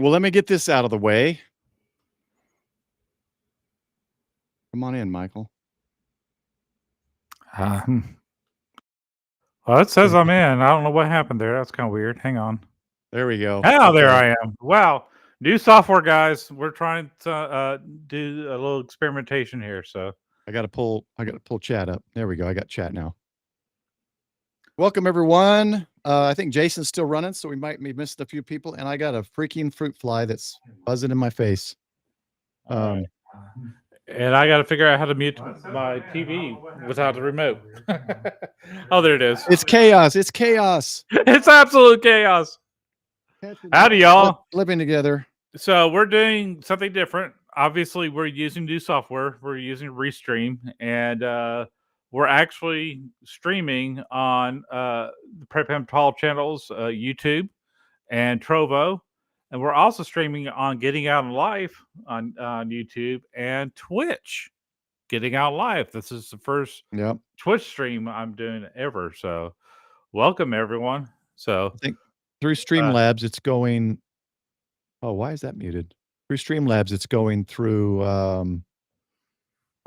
Well, let me get this out of the way. Come on in, Michael. Well, it says I'm in. I don't know what happened there. That's kind of weird. Hang on. There we go. Oh, okay. There I am. Wow. New software, guys. We're trying to do a little experimentation here. So I got to pull chat up. There we go. I got chat now. Welcome, everyone. I think Jason's still running, so we might be missed a few people. And I got a freaking fruit fly that's buzzing in my face. And I got to figure out how to mute my TV without the remote. Oh, there it is. It's chaos. It's chaos. It's absolute chaos. Howdy, y'all. Living together. So we're doing something different. Obviously, we're using new software. We're using Restream, and we're actually streaming on the Prep and Paul channels, YouTube and Trovo. And we're also streaming on Getting Out in Life on YouTube and Twitch. Getting Out Live. This is the first Twitch stream I'm doing ever. So welcome, everyone. So I think through Streamlabs, it's going... Oh, why is that muted? Through Streamlabs, it's going through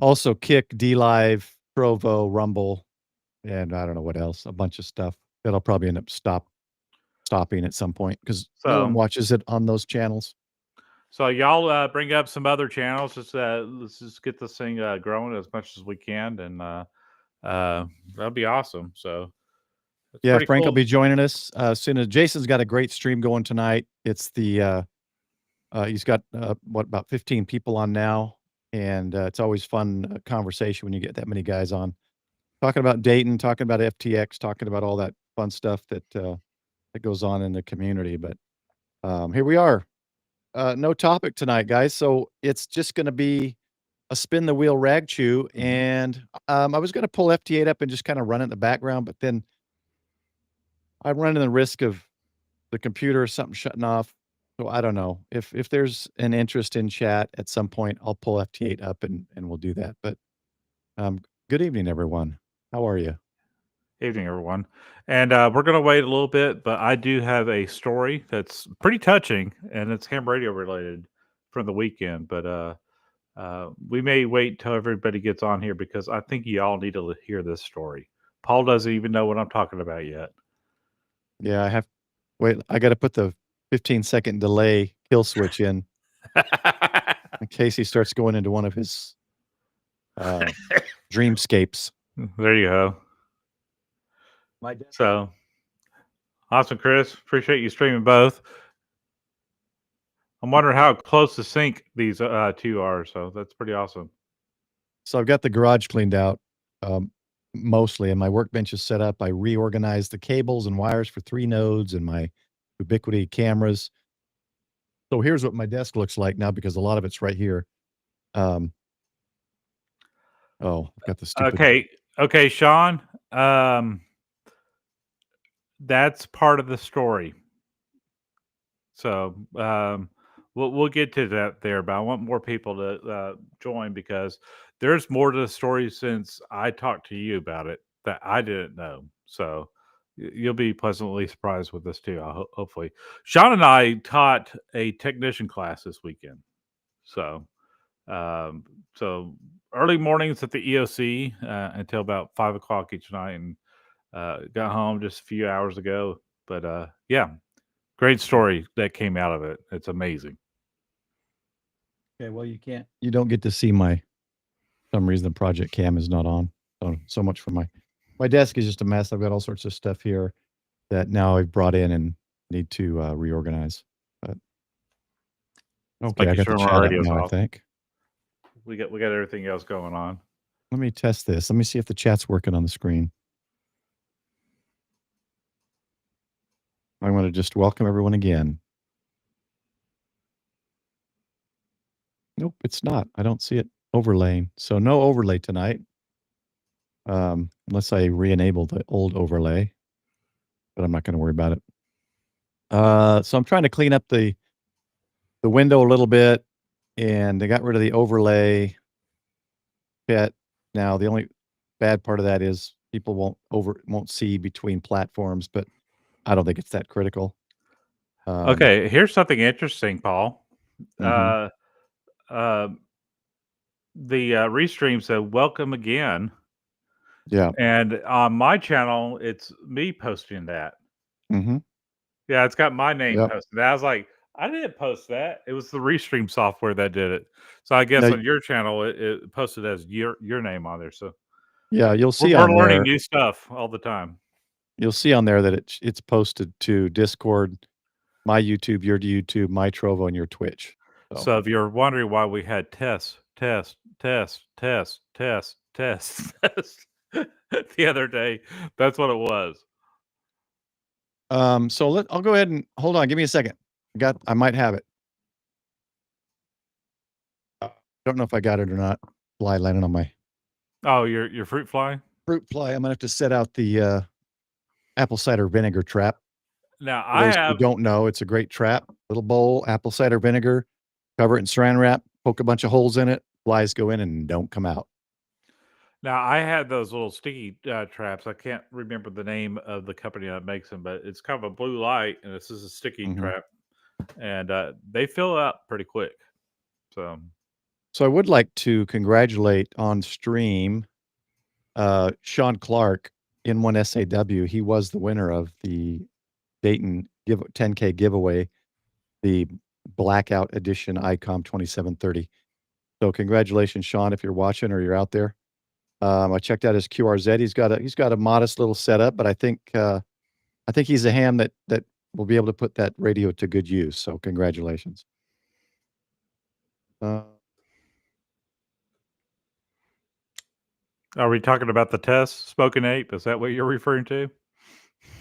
also Kick, DLive, Trovo, Rumble, and I don't know what else. A bunch of stuff that'll probably end up stopping at some point because no one watches it on those channels. So y'all bring up some other channels. Let's just get this thing growing as much as we can, and that'll be awesome. So yeah, Frank will be joining us as soon as Jason's got a great stream going tonight. It's the he's got about 15 people on now, and it's always fun conversation when you get that many guys on, talking about Dayton, talking about FTX, talking about all that fun stuff that goes on in the community. But here we are. No topic tonight, guys. So it's just going to be a spin the wheel Ragchew, and I was going to pull FT8 up and just kind of run it in the background, but then I'm running the risk of the computer or something shutting off. So I don't know if there's an interest in chat at some point, I'll pull FT8 up and we'll do that. But good evening, everyone. How are you? Evening, everyone. And we're going to wait a little bit, but I do have a story that's pretty touching, and it's ham radio related from the weekend. But we may wait till everybody gets on here because I think you all need to hear this story. Paul doesn't even know what I'm talking about yet. Yeah, I got to put the 15-second delay kill switch in case he starts going into one of his dreamscapes. There you go. So awesome, Chris. Appreciate you streaming both. I'm wondering how close to sync these two are. So that's pretty awesome. So I've got the garage cleaned out mostly, and my workbench is set up. I reorganized the cables and wires for 3 nodes and my Ubiquiti cameras. So here's what my desk looks like now because a lot of it's right here. I've got the stupid... Okay, Sean. That's part of the story. So we'll get to that there, but I want more people to join because there's more to the story since I talked to you about it that I didn't know. So you'll be pleasantly surprised with this too. Hopefully, Sean and I taught a technician class this weekend. So early mornings at the EOC until about 5 o'clock each night, and got home just a few hours ago. But yeah, great story that came out of it. It's amazing. Okay, well, you don't get to see for some reason the project cam is not on. So much for my desk is just a mess. I've got all sorts of stuff here that now I've brought in and need to reorganize. But okay, I got the chat up now, I think. We got everything else going on. Let me test this. Let me see if the chat's working on the screen. I want to just welcome everyone again. Nope, it's not. I don't see it overlaying. So no overlay tonight. Unless I re-enable the old overlay. But I'm not going to worry about it. So I'm trying to clean up the window a little bit. And I got rid of the overlay bit. Now, the only bad part of that is people won't see between platforms, but I don't think it's that critical. Okay, here's something interesting, Paul. Mhm. Uh, the restream said welcome again, Yeah. and on my channel, it's me posting that. Mhm. Yeah, it's got my name Yep. posted. I was like, I didn't post that. It was the restream software that did it. So I guess Now on your channel, it posted as your name on there. So yeah, you'll we're, see we're on learning there new stuff all the time. you'll see on there that it's posted to Discord, my YouTube, your YouTube, my Trovo, and your Twitch. So, So if you're wondering why we had test, test, test, test, test, test, test the other day, that's what it was. I'll go ahead and hold on, give me a second. I might have it. Don't know if I got it or not. Fly landing on my Oh, your fruit fly? fruit fly. I'm gonna have to set out the apple cider vinegar trap. Now For I those who have don't know, it's a great trap. Little bowl, apple cider vinegar, cover it in saran wrap, poke a bunch of holes in it, flies go in and don't come out. now I had those little sticky traps. I can't remember the name of the company that makes them, but it's kind of a blue light, and this is a sticky Mhm. trap, and they fill up pretty quick. So So I would like to congratulate on stream, Sean Clark in one SAW. He was the winner of the Dayton 10K giveaway, the blackout edition ICOM 2730. So congratulations, Sean, if you're watching or you're out there. I checked out his QRZ. He's got a modest little setup, but I think he's a ham that will be able to put that radio to good use. So congratulations. Uh, are we talking about the test Spoken Ape? Is that what you're referring to?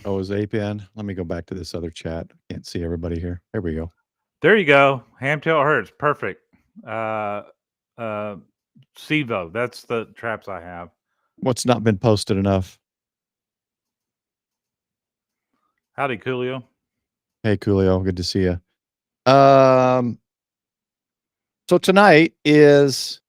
oh, is Ape in? Let me go back to this other chat. Can't see everybody here. There we go. There you go. Hamtail hurts. Perfect. Uh, uh, Sivo. That's the traps I have. What's not been posted enough? Howdy, Coolio. Hey, Coolio, good to see you. So tonight is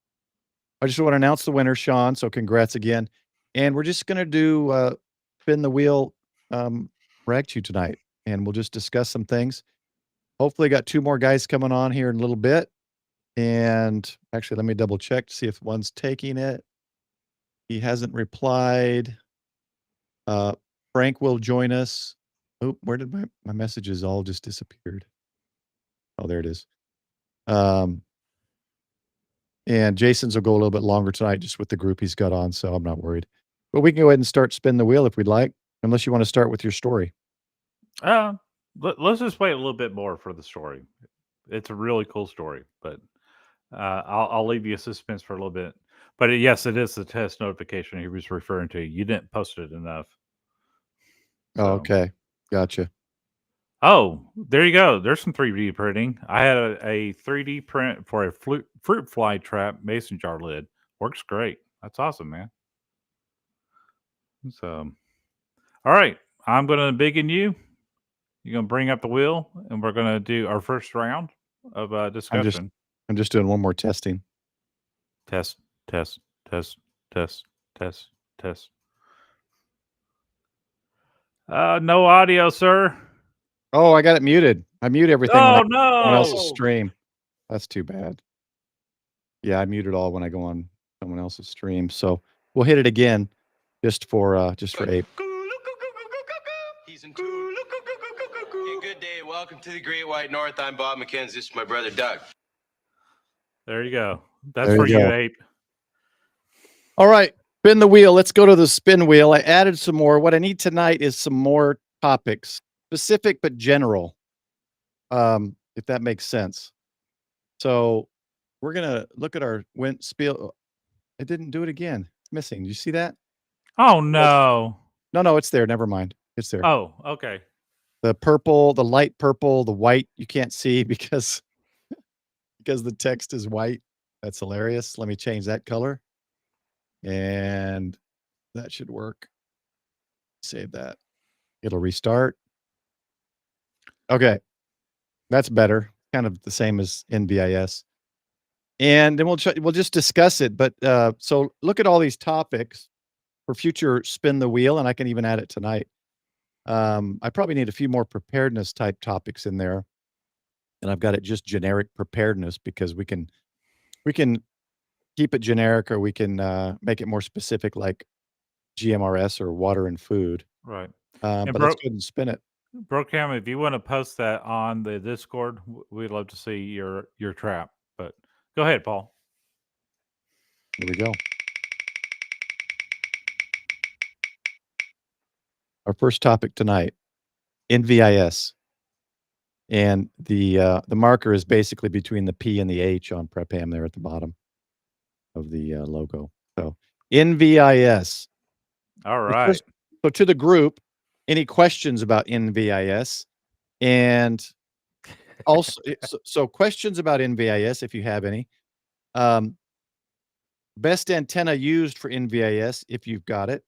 I just want to announce the winner, Sean. So congrats again, and we're just gonna do spin the wheel, Ragchew tonight, and we'll just discuss some things. Hopefully, got 2 more guys coming on here in a little bit, and actually, let me double check to see if one's taking it. He hasn't replied. Uh, Frank will join us. Oh, where did my messages all just disappeared? Oh, there it is. And Jason's will go a little bit longer tonight just with the group he's got on, so I'm not worried. But we can go ahead and start spin the wheel if we'd like, unless you want to start with your story. Let's just wait a little bit more for the story. It's a really cool story, but I'll leave you a suspense for a little bit. But yes, it is the test notification he was referring to. You didn't post it enough. Oh, So. okay. Gotcha. Oh, there you go. There's some 3D printing. I had a 3D print for a fruit fly trap mason jar lid. Works great. That's awesome, man. So, all right. I'm going to begin you. You're going to bring up the wheel, and we're going to do our first round of discussion. I'm just doing one more testing. Test, test, test, test, test, test. No audio, sir. Oh, I got it muted. I mute everything when I Oh, go on someone else's no. stream. That's too bad. Yeah, I mute it all when I go on someone else's stream. So we'll hit it again just for Ape. He's in tune. Hey, good day. Welcome to the Great White North. I'm Bob McKenzie. This is my brother Doug. There you go. That's There for you you, go. Ape. All right, spin the wheel. Let's go to the spin wheel. I added some more. What I need tonight is some more topics, specific but general, if that makes sense. So we're gonna look at our win spiel. It didn't do it again. It's missing. Did you see that? Oh, no. No, it's there. Never mind. It's there. Oh, okay. The purple, the light purple, the white you can't see because the text is white. That's hilarious. Let me change that color. And that should work. Save that. It'll restart. Okay. That's better. Kind of the same as NBIS. And then we'll just discuss it. But so look at all these topics for future spin the wheel, and I can even add it tonight. I probably need a few more preparedness type topics in there, and I've got it just generic preparedness because we can keep it generic, or we can make it more specific, like GMRS or water and food. Right. But let's go ahead and spin it. Brocam, if you want to post that on the Discord, we'd love to see your trap. But go ahead, Paul. Here we go. Our first topic tonight, NVIS. And the marker is basically between the P and the H on PrepHam there at the bottom of the logo. So NVIS. All right. So to the group, any questions about NVIS? And also, so questions about NVIS, if you have any. Best antenna used for NVIS, if you've got it.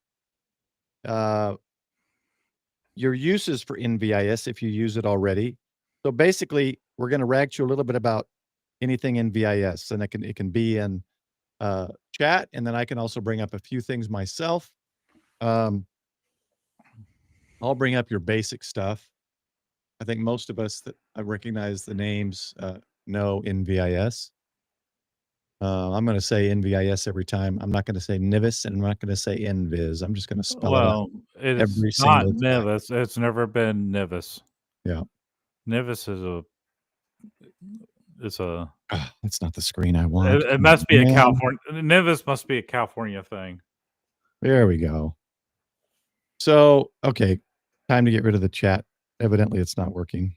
Your uses for NVIS, if you use it already. So basically, we're going to Ragchew a little bit about anything NVIS, and it can be in chat, and then I can also bring up a few things myself. I'll bring up your basic stuff. I think most of us that I recognize the names know NVIS. I'm going to say NVIS every time. I'm not going to say NIVIS, and I'm not going to say NVIS. I'm just going to spell it out. It's not NIVIS. It's never been NIVIS. Yeah. NIVIS is a. That's not the screen I want. It must be a California. NIVIS must be a California thing. There we go. So, okay, time to get rid of the chat. Evidently, it's not working.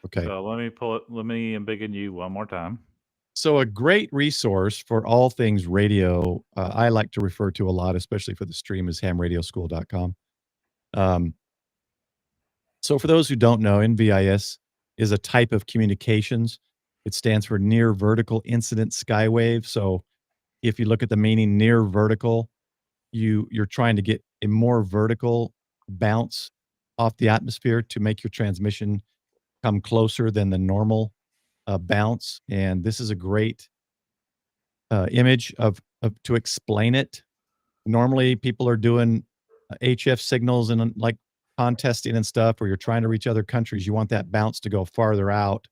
Okay. So let me pull it. Let me embiggen you one more time. So a great resource for all things radio, I like to refer to a lot, especially for the stream, is hamradioschool.com. So for those who don't know, NVIS is a type of communications. It stands for Near Vertical Incident Skywave. So if you look at the meaning near vertical, you're trying to get a more vertical bounce off the atmosphere to make your transmission come closer than the normal bounce. And this is a great image of to explain it. Normally, people are doing HF signals and like contesting and stuff, where you're trying to reach other countries. You want that bounce to go farther out,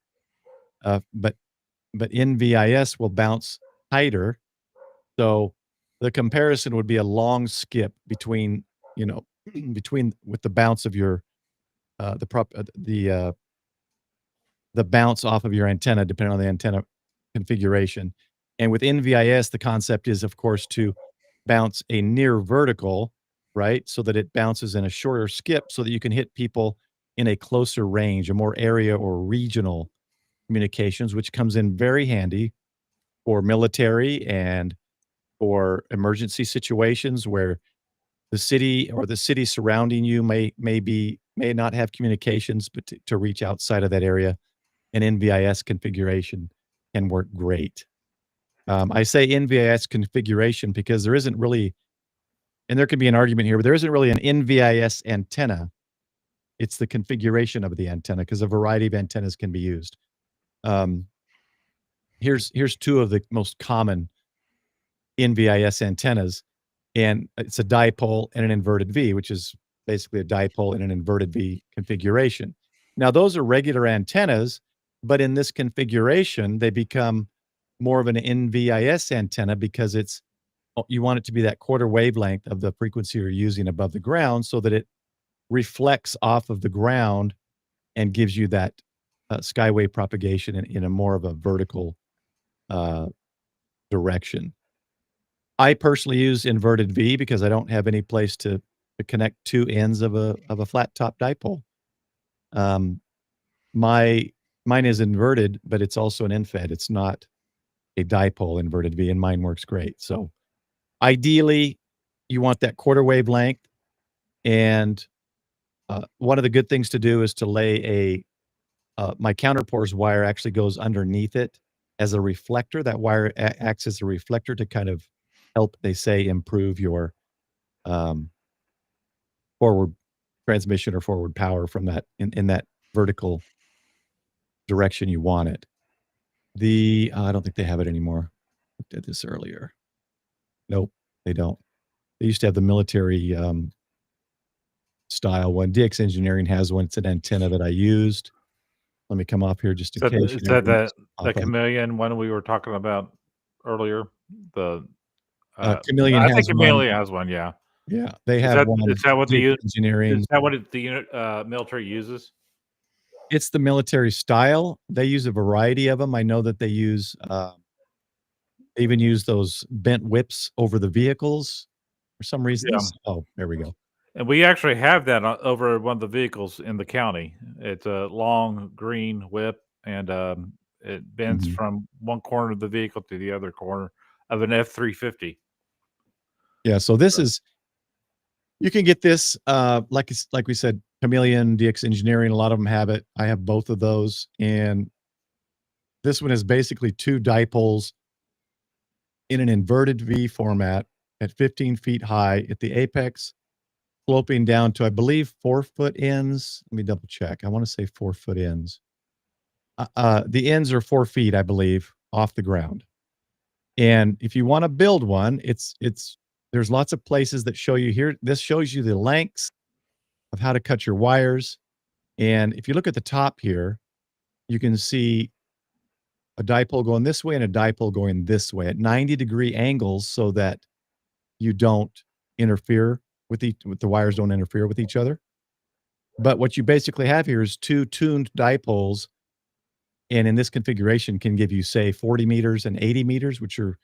but NVIS will bounce tighter. So the comparison would be a long skip between with the bounce of your the bounce off of your antenna, depending on the antenna configuration. And with NVIS, the concept is, of course, to bounce a near vertical, right? So that it bounces in a shorter skip so that you can hit people in a closer range, a more area or regional communications, which comes in very handy for military and for emergency situations where the city or the city surrounding you may not have communications, but to reach outside of that area, an NVIS configuration can work great. I say NVIS configuration because there isn't really, and there could be an argument here, but there isn't really an NVIS antenna. It's the configuration of the antenna, because a variety of antennas can be used. Here's two of the most common NVIS antennas, and it's a dipole and an inverted V, which is basically a dipole and an inverted V configuration. Now, those are regular antennas, but in this configuration, they become more of an NVIS antenna because you want it to be that quarter wavelength of the frequency you're using above the ground, so that it reflects off of the ground and gives you that skywave propagation in a more of a vertical direction. I personally use inverted V because I don't have any place to connect two ends of a flat top dipole. Mine is inverted, but it's also an infed. It's not a dipole inverted V, and mine works great. So ideally, you want that quarter wavelength, and one of the good things to do is to lay my counterpores wire actually goes underneath it as a reflector. That wire acts as a reflector to kind of help, they say, improve your forward transmission or forward power from that in that vertical direction you want it. I don't think they have it anymore. Looked at this earlier. Nope, they don't. They used to have the military style one. DX Engineering has one. It's an antenna that I used. Let me come off here just in So case. is that the Chameleon one we were talking about earlier? The Chameleon I has think one. Chameleon has one. Yeah. Yeah, they have one. Is that what DX Engineering? Is that what the military uses? It's the military style. They use a variety of them. I know that they use they even use those bent whips over the vehicles for some reason. Yeah. Oh, there we go. And we actually have that over one of the vehicles in the county. It's a long green whip, and it bends from one corner of the vehicle to the other corner of an F-350. Yeah, so this is you can get this like we said, Chameleon, DX Engineering, a lot of them have it. I have both of those, and this one is basically 2 dipoles in an inverted V format at 15 feet high at the apex, sloping down to, I believe, 4-foot ends. Let me double check. I want to say 4-foot ends. The ends are 4 feet, I believe, off the ground. And if you want to build one, there's lots of places that show you here. This shows you the lengths of how to cut your wires. And if you look at the top here, you can see a dipole going this way and a dipole going this way at 90-degree angles so that you don't interfere with the wires don't interfere with each other. But what you basically have here is 2 tuned dipoles, and in this configuration can give you, say, 40 meters and 80 meters, which are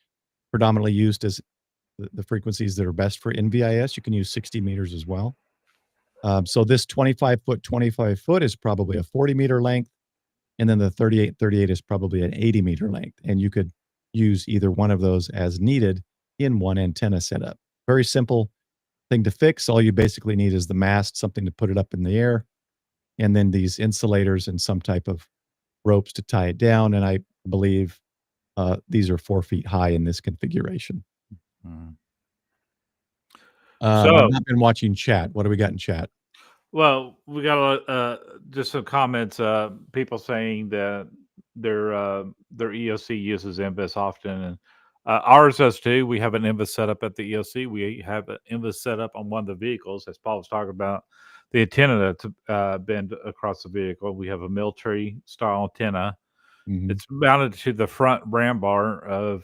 predominantly used as the frequencies that are best for NVIS. You can use 60 meters as well. So this 25-foot is probably a 40-meter length, and then the 38 is probably an 80-meter length. And you could use either one of those as needed in one antenna setup. Very simple thing to fix. All you basically need is the mast, something to put it up in the air, and then these insulators and some type of ropes to tie it down. And I believe these are 4 feet high in this configuration. I've not been watching chat. What do we got in chat? Well, we got just some comments. People saying that their EOC uses NVIS often, and ours does too. We have an NVIS setup at the EOC. We have an NVIS setup on one of the vehicles, as Paul was talking about. The antenna to bend across the vehicle. We have a military style antenna. It's mounted to the front ram bar of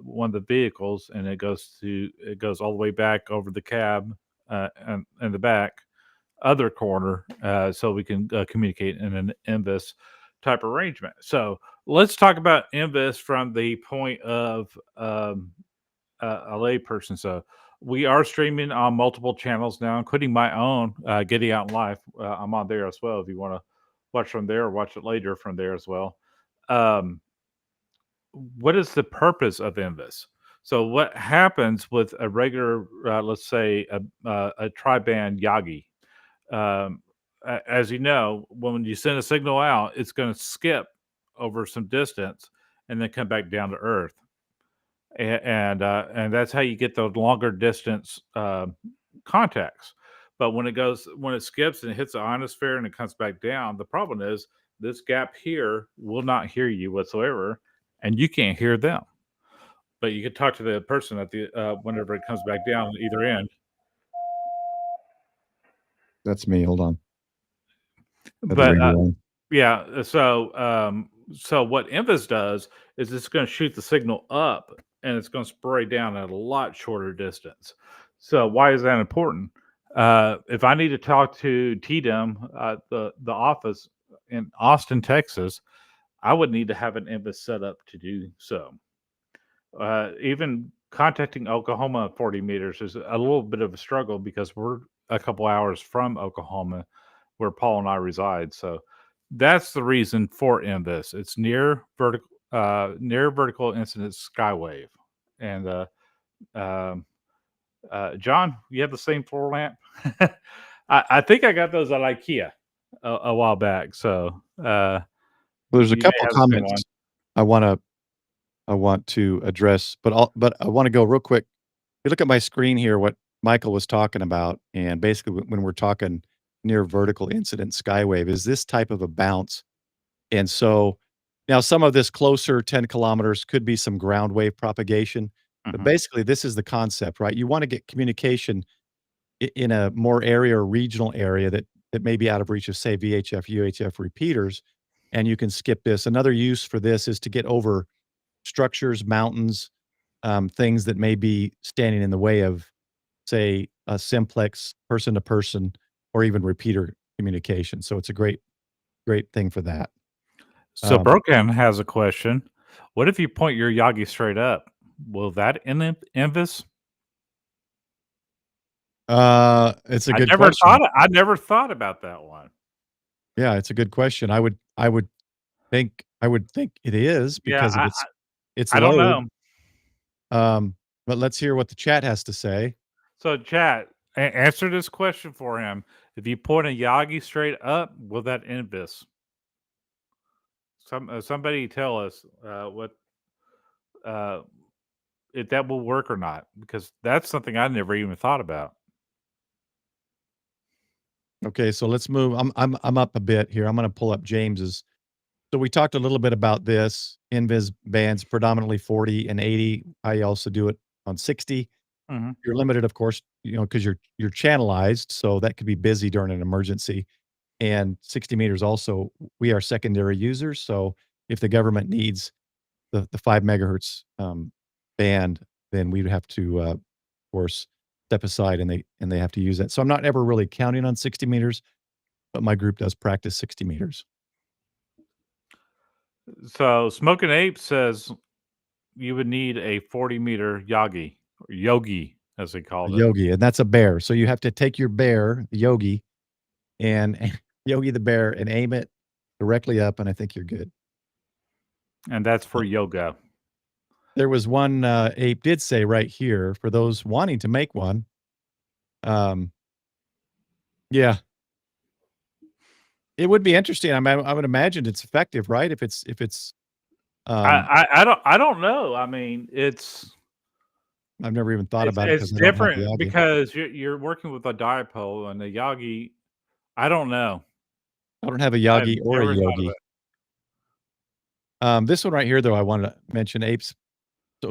one of the vehicles, and it goes all the way back over the cab and the back other corner, so we can communicate in an NVIS type arrangement. So let's talk about NVIS from the point of a layperson. So we are streaming on multiple channels now, including my own, Getting Out in Life. I'm on there as well if you want to watch from there or watch it later from there as well. What is the purpose of NVIS? So what happens with a regular, let's say a tri-band Yagi? As you know, when you send a signal out, it's going to skip over some distance and then come back down to Earth. And that's how you get those longer distance contacts. But when it skips and it hits the ionosphere and it comes back down, the problem is this gap here will not hear you whatsoever, and you can't hear them. But you can talk to the person at the whenever it comes back down either end. That's me. Hold on. But yeah, so what NVIS does is it's going to shoot the signal up, and it's going to spray down at a lot shorter distance. So why is that important? If I need to talk to TDM, the office in Austin, Texas, I would need to have an NVIS set up to do so. Even contacting Oklahoma 40 meters is a little bit of a struggle because we're a couple hours from Oklahoma, where Paul and I reside. So that's the reason for NVIS. It's near vertical incidence skywave. And John, you have the same floor lamp? I think I got those at IKEA a while back. So there's a couple of comments I want to address, but I want to go real quick. You look at my screen here, what Michael was talking about, and basically when we're talking near vertical incident skywave is this type of a bounce. And so now some of this closer 10 kilometers could be some ground wave propagation. But basically, this is the concept, right? You want to get communication in a more area or regional area that may be out of reach of, say, VHF, UHF repeaters, and you can skip this. Another use for this is to get over structures, mountains, things that may be standing in the way of, say, a simplex person to person or even repeater communication. So it's a great thing for that. So Broken has a question. What if you point your Yagi straight up? Will that envis? It's a good question. I never thought about that one. Yeah, it's a good question. I would think it is because of its I don't load. know. But let's hear what the chat has to say. So chat, answer this question for him. If you point a Yagi straight up, will that envis? Somebody tell us what if that will work or not, because that's something I never even thought about. Okay, so let's move. I'm up a bit here. I'm going to pull up James's. So we talked a little bit about this. Invis bands predominantly 40 and 80. I also do it on 60. You're limited, of course, because you're channelized, so that could be busy during an emergency. And 60 meters also, we are secondary users. So if the government needs the 5 megahertz band, then we'd have to, of course, step aside and they have to use that. So I'm not ever really counting on 60 meters, but my group does practice 60 meters. So Smoking Ape says you would need a 40-meter Yagi, or Yogi, as they call it. Yogi, and that's a bear. So you have to take your bear, Yogi, and Yogi the bear, and aim it directly up, and I think you're good. And that's for yoga. There was one Ape did say right here for those wanting to make one. Yeah, it would be interesting. I would imagine it's effective, right? If it's I don't know. I mean, I've never even thought about it. It's different because you're working with a dipole and a Yagi. I don't know. I don't have a Yagi or a Yogi. This one right here, though, I wanted to mention Apes.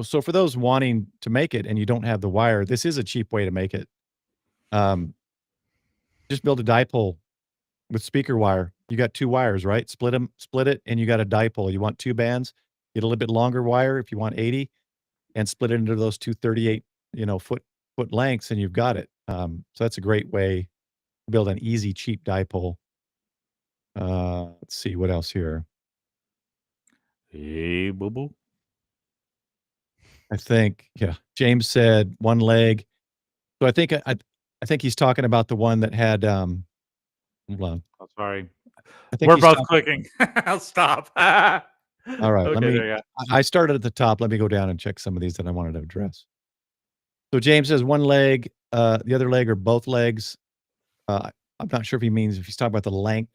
So for those wanting to make it and you don't have the wire, this is a cheap way to make it. Just build a dipole with speaker wire. You got 2 wires, right? Split it, and you got a dipole. You want 2 bands, get a little bit longer wire if you want 80, and split it into those 2 38, foot lengths, and you've got it. So that's a great way to build an easy, cheap dipole. Let's see what else here. Hey, boo boo. I think, yeah. James said 1 leg. So I think he's talking about the one that had. Hold on. Oh, sorry. I think we're both clicking. I'll stop. All right. Okay, I started at the top. Let me go down and check some of these that I wanted to address. So James says 1 leg, the other leg or both legs. I'm not sure if he's talking about the length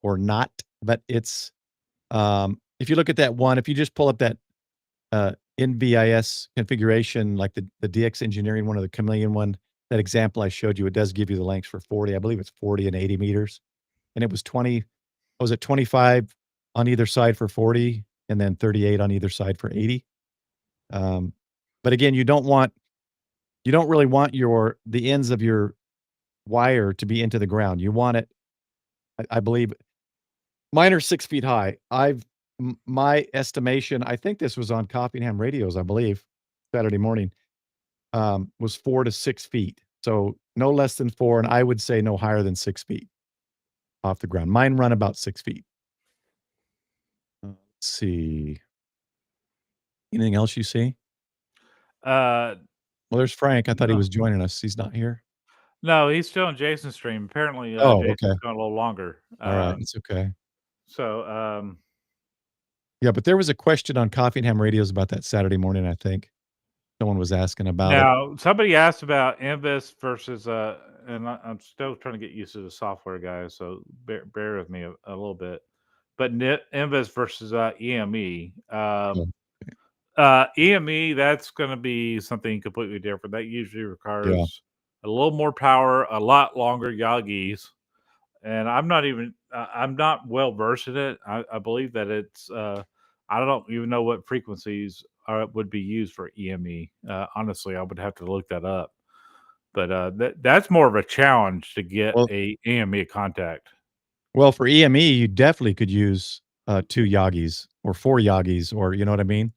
or not, but it's if you look at that one, if you just pull up that NVIS configuration, like the DX Engineering one or the Chameleon one, that example I showed you, it does give you the lengths for 40. I believe it's 40 and 80 meters. And it was 25 on either side for 40 and then 38 on either side for 80. But again, you don't really want the ends of your wire to be into the ground. You want it, I believe, mine are 6 feet high. My estimation, I think this was on Copingham radios, I believe, Saturday morning, was 4 to 6 feet. So no less than 4, and I would say no higher than 6 feet off the ground. Mine run about 6 feet. Let's see. Anything else you see? Well, there's Frank. I thought he was joining us. He's not here. No, he's still in Jason's stream. Apparently, Jason's going a little longer. All right, it's okay. So, yeah, but there was a question on Copingham radios about that Saturday morning, I think. Someone was asking about it. Now, somebody asked about Invis versus, and I'm still trying to get used to the software, guys, so bear with me a little bit. But Invis versus EME. EME, that's going to be something completely different. That usually requires a little more power, a lot longer Yagis. And I'm not well versed in it. I believe that it's I don't even know what frequencies would be used for EME. Honestly, I would have to look that up. But that's more of a challenge to get Well, a EME contact. well, for EME, you definitely could use 2 Yagis or 4 Yagis, or you know what I mean?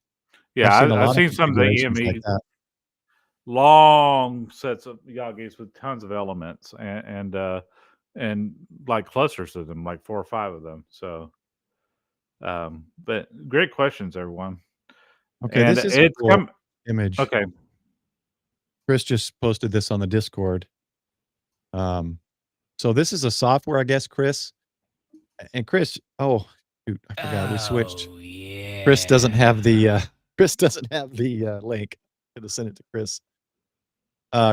Yeah, I've seen a I've lot of seen some of the configurations like EME that. long sets of Yagis with tons of elements and like clusters of them, like 4 or 5 of them. So, but great questions, everyone. Okay, And this is a it's cool come image. okay. Chris just posted this on the Discord. So this is a software, I guess, Chris. And Chris, oh, shoot, I forgot we switched. Oh, yeah. Chris doesn't have the link. I'm gonna send it to Chris.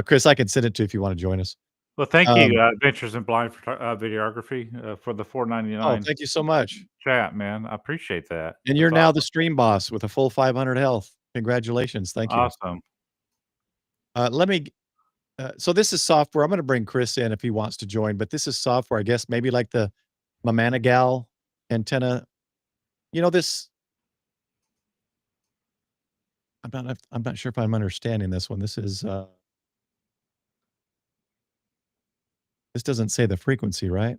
Chris, I can send it to you if you want to join us. Well, thank you, Adventures in Blind Videography, for the Oh, $4.99 thank you so much. chat, man. I appreciate that. And you're That's now awesome. the stream boss with a full 500 health. Congratulations. Thank you. Awesome. Let me so this is software. I'm going to bring Chris in if he wants to join, but this is software, I guess, maybe like the Mamanagal antenna. You know, this I'm not sure if I'm understanding this one. This is this doesn't say the frequency, right?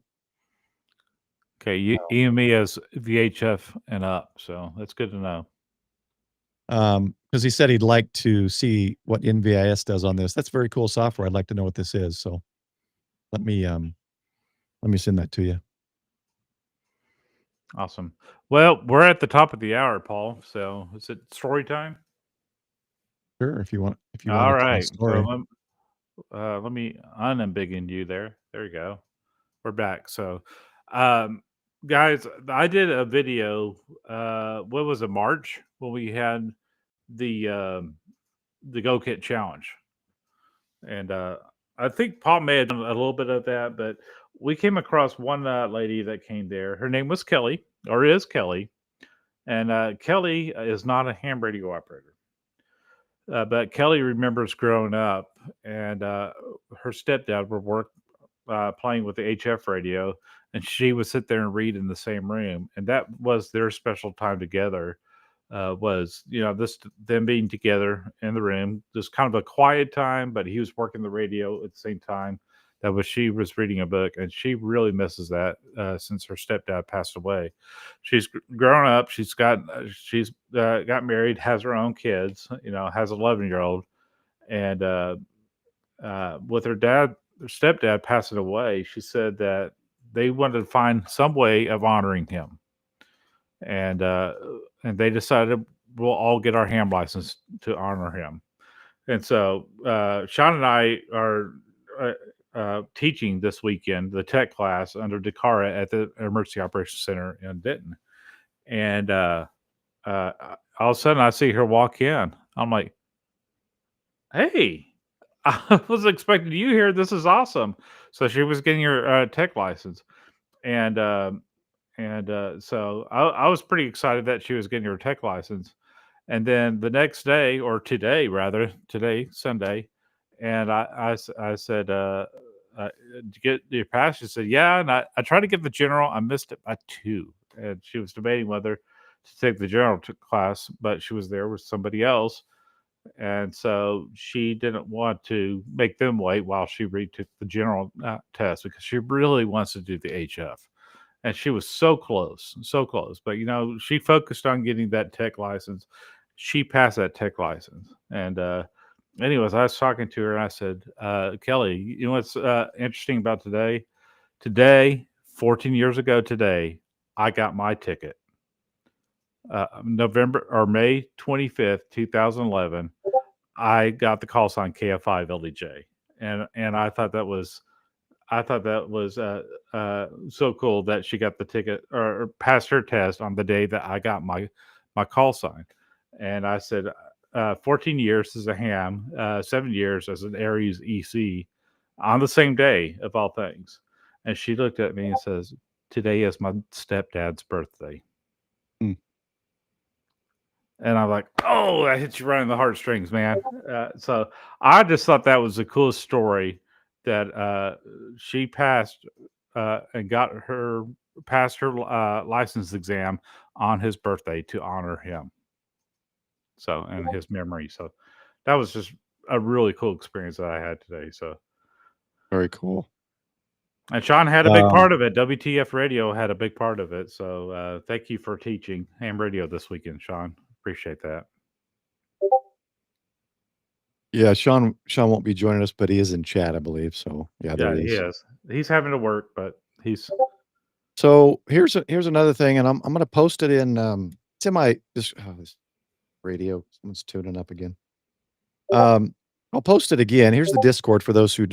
Okay, EME is VHF and up, so that's good to know. Because he said he'd like to see what NVIS does on this. That's very cool software. I'd like to know what this is. So let me send that to you. Awesome. Well, we're at the top of the hour, Paul. So is it story time? Sure, if you want to tell All a right. story. So let me unambiggen you there. There you go. We're back. So, guys, I did a video. What was it, March, when we had the Go Kit Challenge, and I think Paul may have done a little bit of that, but we came across one lady that came there. Her name was Kelly, or is Kelly, and Kelly is not a ham radio operator. But Kelly remembers growing up, and her stepdad would work playing with the HF radio, and she would sit there and read in the same room, and that was their special time together. Was them being together in the room, just kind of a quiet time, but he was working the radio at the same time. She was reading a book, and she really misses that since her stepdad passed away. She's grown up. She's got married, has her own kids. Has an 11-year-old, and with her stepdad passing away, she said that they wanted to find some way of honoring him, and they decided we'll all get our ham license to honor him. And so Sean and I are teaching this weekend the tech class under Dakara at the Emergency Operations Center in Denton. And all of a sudden I see her walk in. I'm like, hey, I was expecting you here. This is awesome. So she was getting her tech license. And so I was pretty excited that she was getting her tech license. And then the next day, or today, Sunday, and I said, did you get your pass? She said, yeah. And I tried to get the general. I missed it by 2. And she was debating whether to take the general class, but she was there with somebody else. And so she didn't want to make them wait while she retook the general test, because she really wants to do the HF. And she was so close. But, she focused on getting that tech license. She passed that tech license. And anyways, I was talking to her, and I said, Kelly, you know what's interesting about today? Today, 14 years ago today, I got my ticket. May 25th, 2011, I got the call sign KF5 LDJ. And I thought that was so cool that she got the ticket or passed her test on the day that I got my call sign. And I said, 14 years as a ham, 7 years as an Aries EC on the same day of all things. And she looked at me and says, today is my stepdad's birthday. Mm. And I'm like, oh, that hits you right in the heartstrings, man. So I just thought that was the coolest story, that she passed and got her passed her license exam on his birthday to honor him. So, and his memory. So that was just a really cool experience that I had today. So Very cool. And Sean had a big part of it. WTF Radio had a big part of it. So thank you for teaching ham radio this weekend, Sean. Appreciate that. Yeah, Sean won't be joining us, but he is in chat, I believe. So yeah, there he is. He is. He's having to work, but he's. So here's another thing, and I'm gonna post it in it's in my this radio. Someone's tuning up again. I'll post it again. Here's the Discord for those who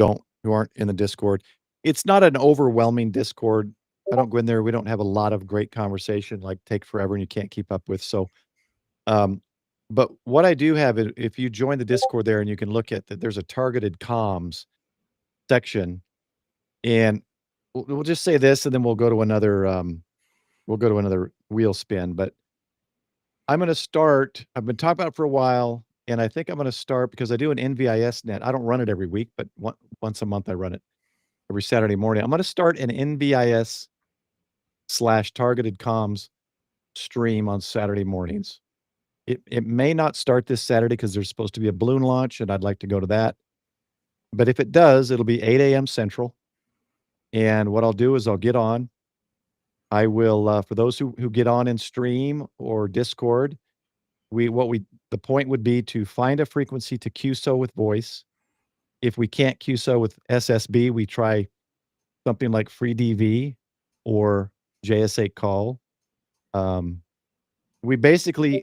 aren't in the Discord. It's not an overwhelming Discord. I don't go in there. We don't have a lot of great conversation, like take forever and you can't keep up with. So, but what I do have, if you join the Discord there and you can look at that, there's a targeted comms section, and we'll just say this, and then we'll go to another wheel spin. But I'm going to start. I've been talking about it for a while, and I think I'm going to start because I do an NVIS net. I don't run it every week, but once a month I run it every Saturday morning. I'm going to start an NVIS/targeted comms stream on Saturday mornings. It may not start this Saturday because there's supposed to be a balloon launch, and I'd like to go to that. But if it does, it'll be 8 a.m. Central. And what I'll do is I'll get on. I will, for those who get on in stream or Discord, the point would be to find a frequency to QSO with voice. If we can't QSO with SSB, we try something like FreeDV or JS8 call. We basically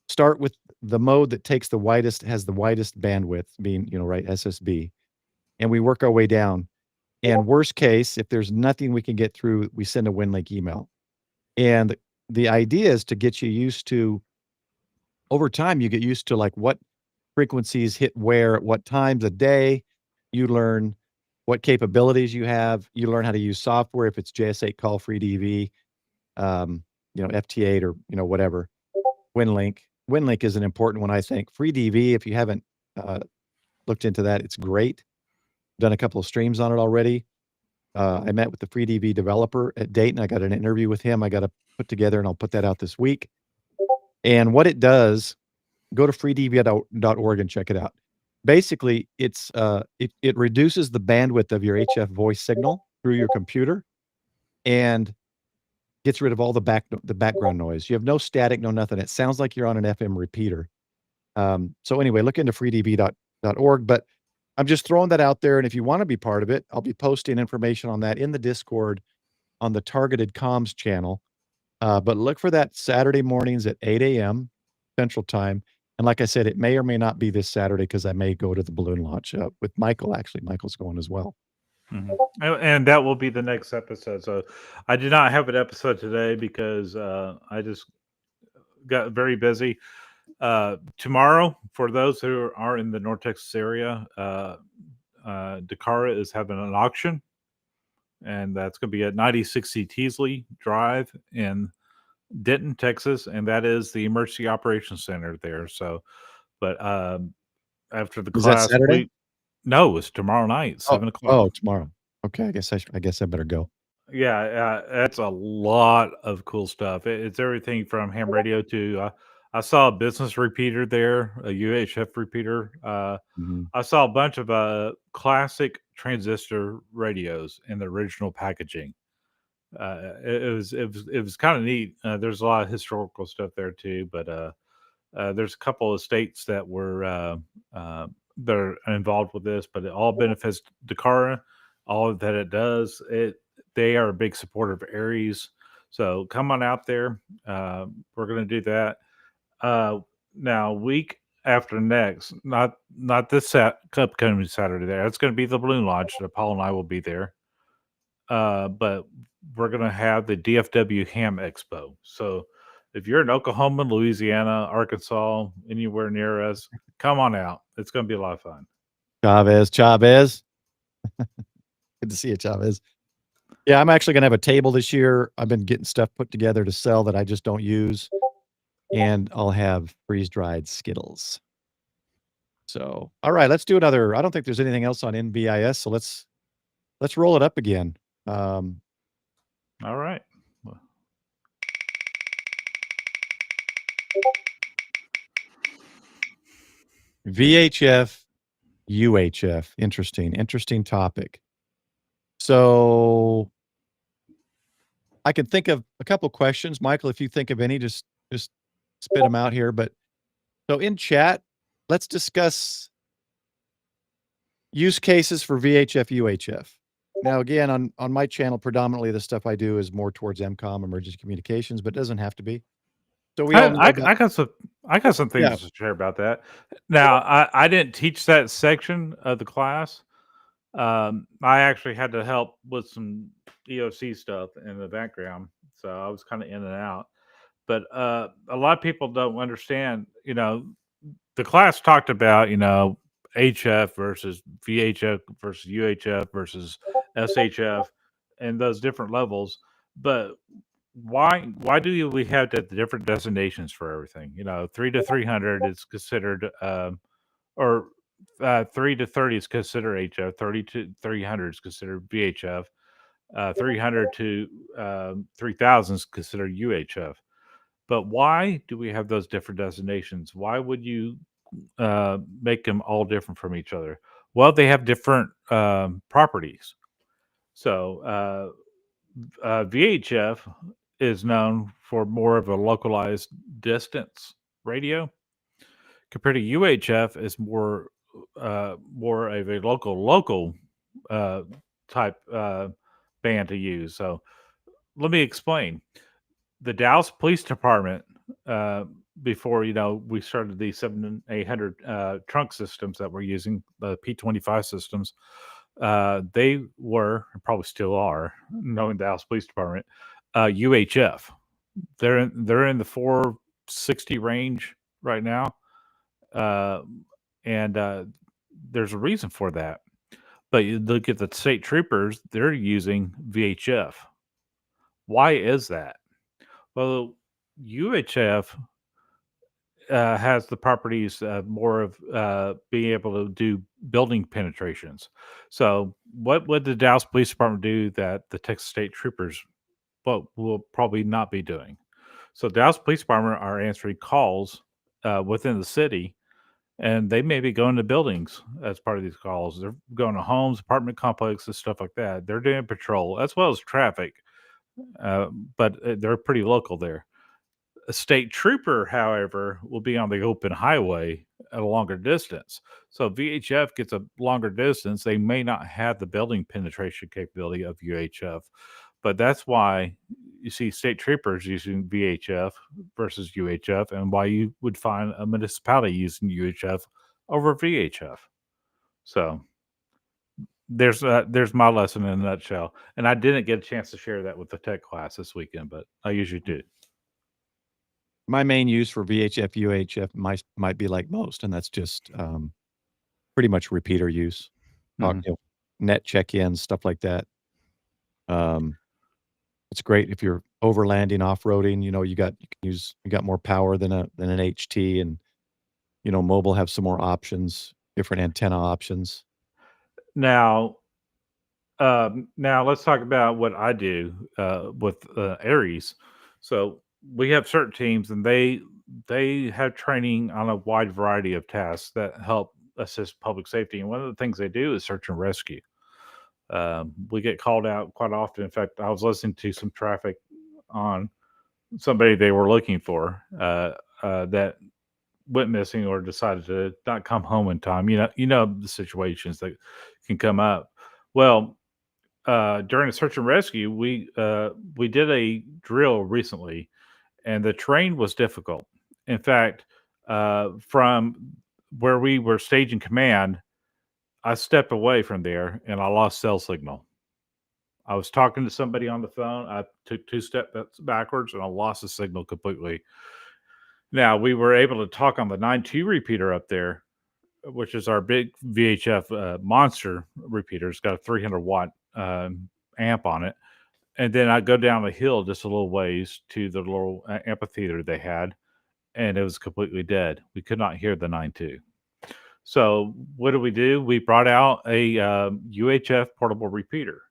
start with the mode that has the widest bandwidth, being, SSB, and we work our way down. And worst case, if there's nothing we can get through, we send a WinLink email. And the idea is to get you used to, over time, you get used to like what frequencies hit where at what times a day. You learn what capabilities you have. You learn how to use software, if it's JS8 call, FreeDV, FT8 or, whatever. WinLink. WinLink is an important one, I think. FreeDV, if you haven't looked into that, it's great. Done a couple of streams on it already. I met with the FreeDV developer at Dayton. I got an interview with him. I got to put together, and I'll put that out this week. And what it does, go to freedv.org and check it out. Basically, it reduces the bandwidth of your HF voice signal through your computer and gets rid of all the background noise. You have no static, no nothing. It sounds like you're on an FM repeater. So anyway, look into freedv.org. But I'm just throwing that out there. And if you want to be part of it, I'll be posting information on that in the Discord on the targeted comms channel. But look for that Saturday mornings at 8 a.m. Central Time. And like I said, it may or may not be this Saturday because I may go to the balloon launch with Michael. Actually, Michael's going as well. Mm-hmm. And that will be the next episode. So I did not have an episode today because I just got very busy. Tomorrow, for those who are in the North Texas area, Dakara is having an auction, and that's going to be at 9060 Teasley Drive in Denton, Texas, and that is the Emergency Operations Center there. So, but after the class, is that Saturday? No, it's tomorrow night, 7 o'clock. Oh, tomorrow. Okay, I guess I better go. Yeah, that's a lot of cool stuff. It's everything from ham radio to I saw a business repeater there, a UHF repeater. I saw a bunch of classic transistor radios in the original packaging. It was kind of neat. There's a lot of historical stuff there too, but there's a couple of states that were that are involved with this, but it all benefits Dakara. All that it does, they are a big supporter of Aries. So come on out there. We're going to do that. Now, week after next, not this upcoming Saturday there. It's going to be the balloon launch. Paul and I will be there. But we're going to have the DFW Ham Expo. So if you're in Oklahoma, Louisiana, Arkansas, anywhere near us, come on out. It's going to be a lot of fun. Chavez. Good to see you, Chavez. Yeah, I'm actually going to have a table this year. I've been getting stuff put together to sell that I just don't use. And I'll have freeze-dried Skittles. So, all right, let's do another. I don't think there's anything else on NBIS, so let's roll it up again. All right. VHF, UHF. Interesting topic. So I can think of a couple questions. Michael, if you think of any, just spit them out here. But so in chat, let's discuss use cases for VHF, UHF. Now, again, on my channel, predominantly the stuff I do is more towards MCOM, emergency communications, but it doesn't have to be. So we all know I about, got some things Yeah. to share about that. Now, I didn't teach that section of the class. I actually had to help with some EOC stuff in the background, so I was kind of in and out. But a lot of people don't understand. The class talked about HF versus VHF versus UHF versus SHF and those different levels. But why do we have the different designations for everything? 3 to 300 is considered or 3 to 30 is considered HF, 30 to 300 is considered VHF, 300 to 3000 is considered UHF. But why do we have those different designations? Why would you make them all different from each other? Well, they have different properties. So VHF is known for more of a localized distance radio, compared to UHF is more of a local type band to use. So let me explain. The Dallas Police Department, before we started these 700-800 trunk systems that we're using, the P25 systems, they were, and probably still are, knowing the Dallas Police Department, UHF. They're in the 460 range right now, and there's a reason for that. But you look at the state troopers; they're using VHF. Why is that? Well, UHF has the properties more of being able to do building penetrations. So, what would the Dallas Police Department do that the Texas State Troopers will probably not be doing? So, Dallas Police Department are answering calls within the city, and they may be going to buildings as part of these calls. They're going to homes, apartment complexes, stuff like that. They're doing patrol as well as traffic, but they're pretty local there. A state trooper, however, will be on the open highway at a longer distance. So VHF gets a longer distance. They may not have the building penetration capability of UHF, but that's why you see state troopers using VHF versus UHF, and why you would find a municipality using UHF over VHF. So there's my lesson in a nutshell. And I didn't get a chance to share that with the tech class this weekend, but I usually do. my main use for VHF, UHF might be like most, and that's just pretty much repeater use. Net check-ins, stuff like that. It's great if you're overlanding, off-roading. You got more power than an HT, and mobile have some more options, different antenna options. Now let's talk about what I do with Aries. So we have certain teams, and they have training on a wide variety of tasks that help assist public safety. And one of the things they do is search and rescue. We get called out quite often. In fact, I was listening to some traffic on somebody they were looking for that went missing or decided to not come home in time. The situations that can come up. Well, during a search and rescue, we did a drill recently, and the terrain was difficult. In fact, from where we were staging command, I stepped away from there and I lost cell signal. I was talking to somebody on the phone. I took 2 steps backwards and I lost the signal completely. Now, we were able to talk on the 9.2 repeater up there, which is our big VHF monster repeater. It's got a 300 watt amp on it. And then I go down the hill just a little ways to the little amphitheater they had, and it was completely dead. We could not hear the 9.2. So what do? We brought out a UHF portable repeater.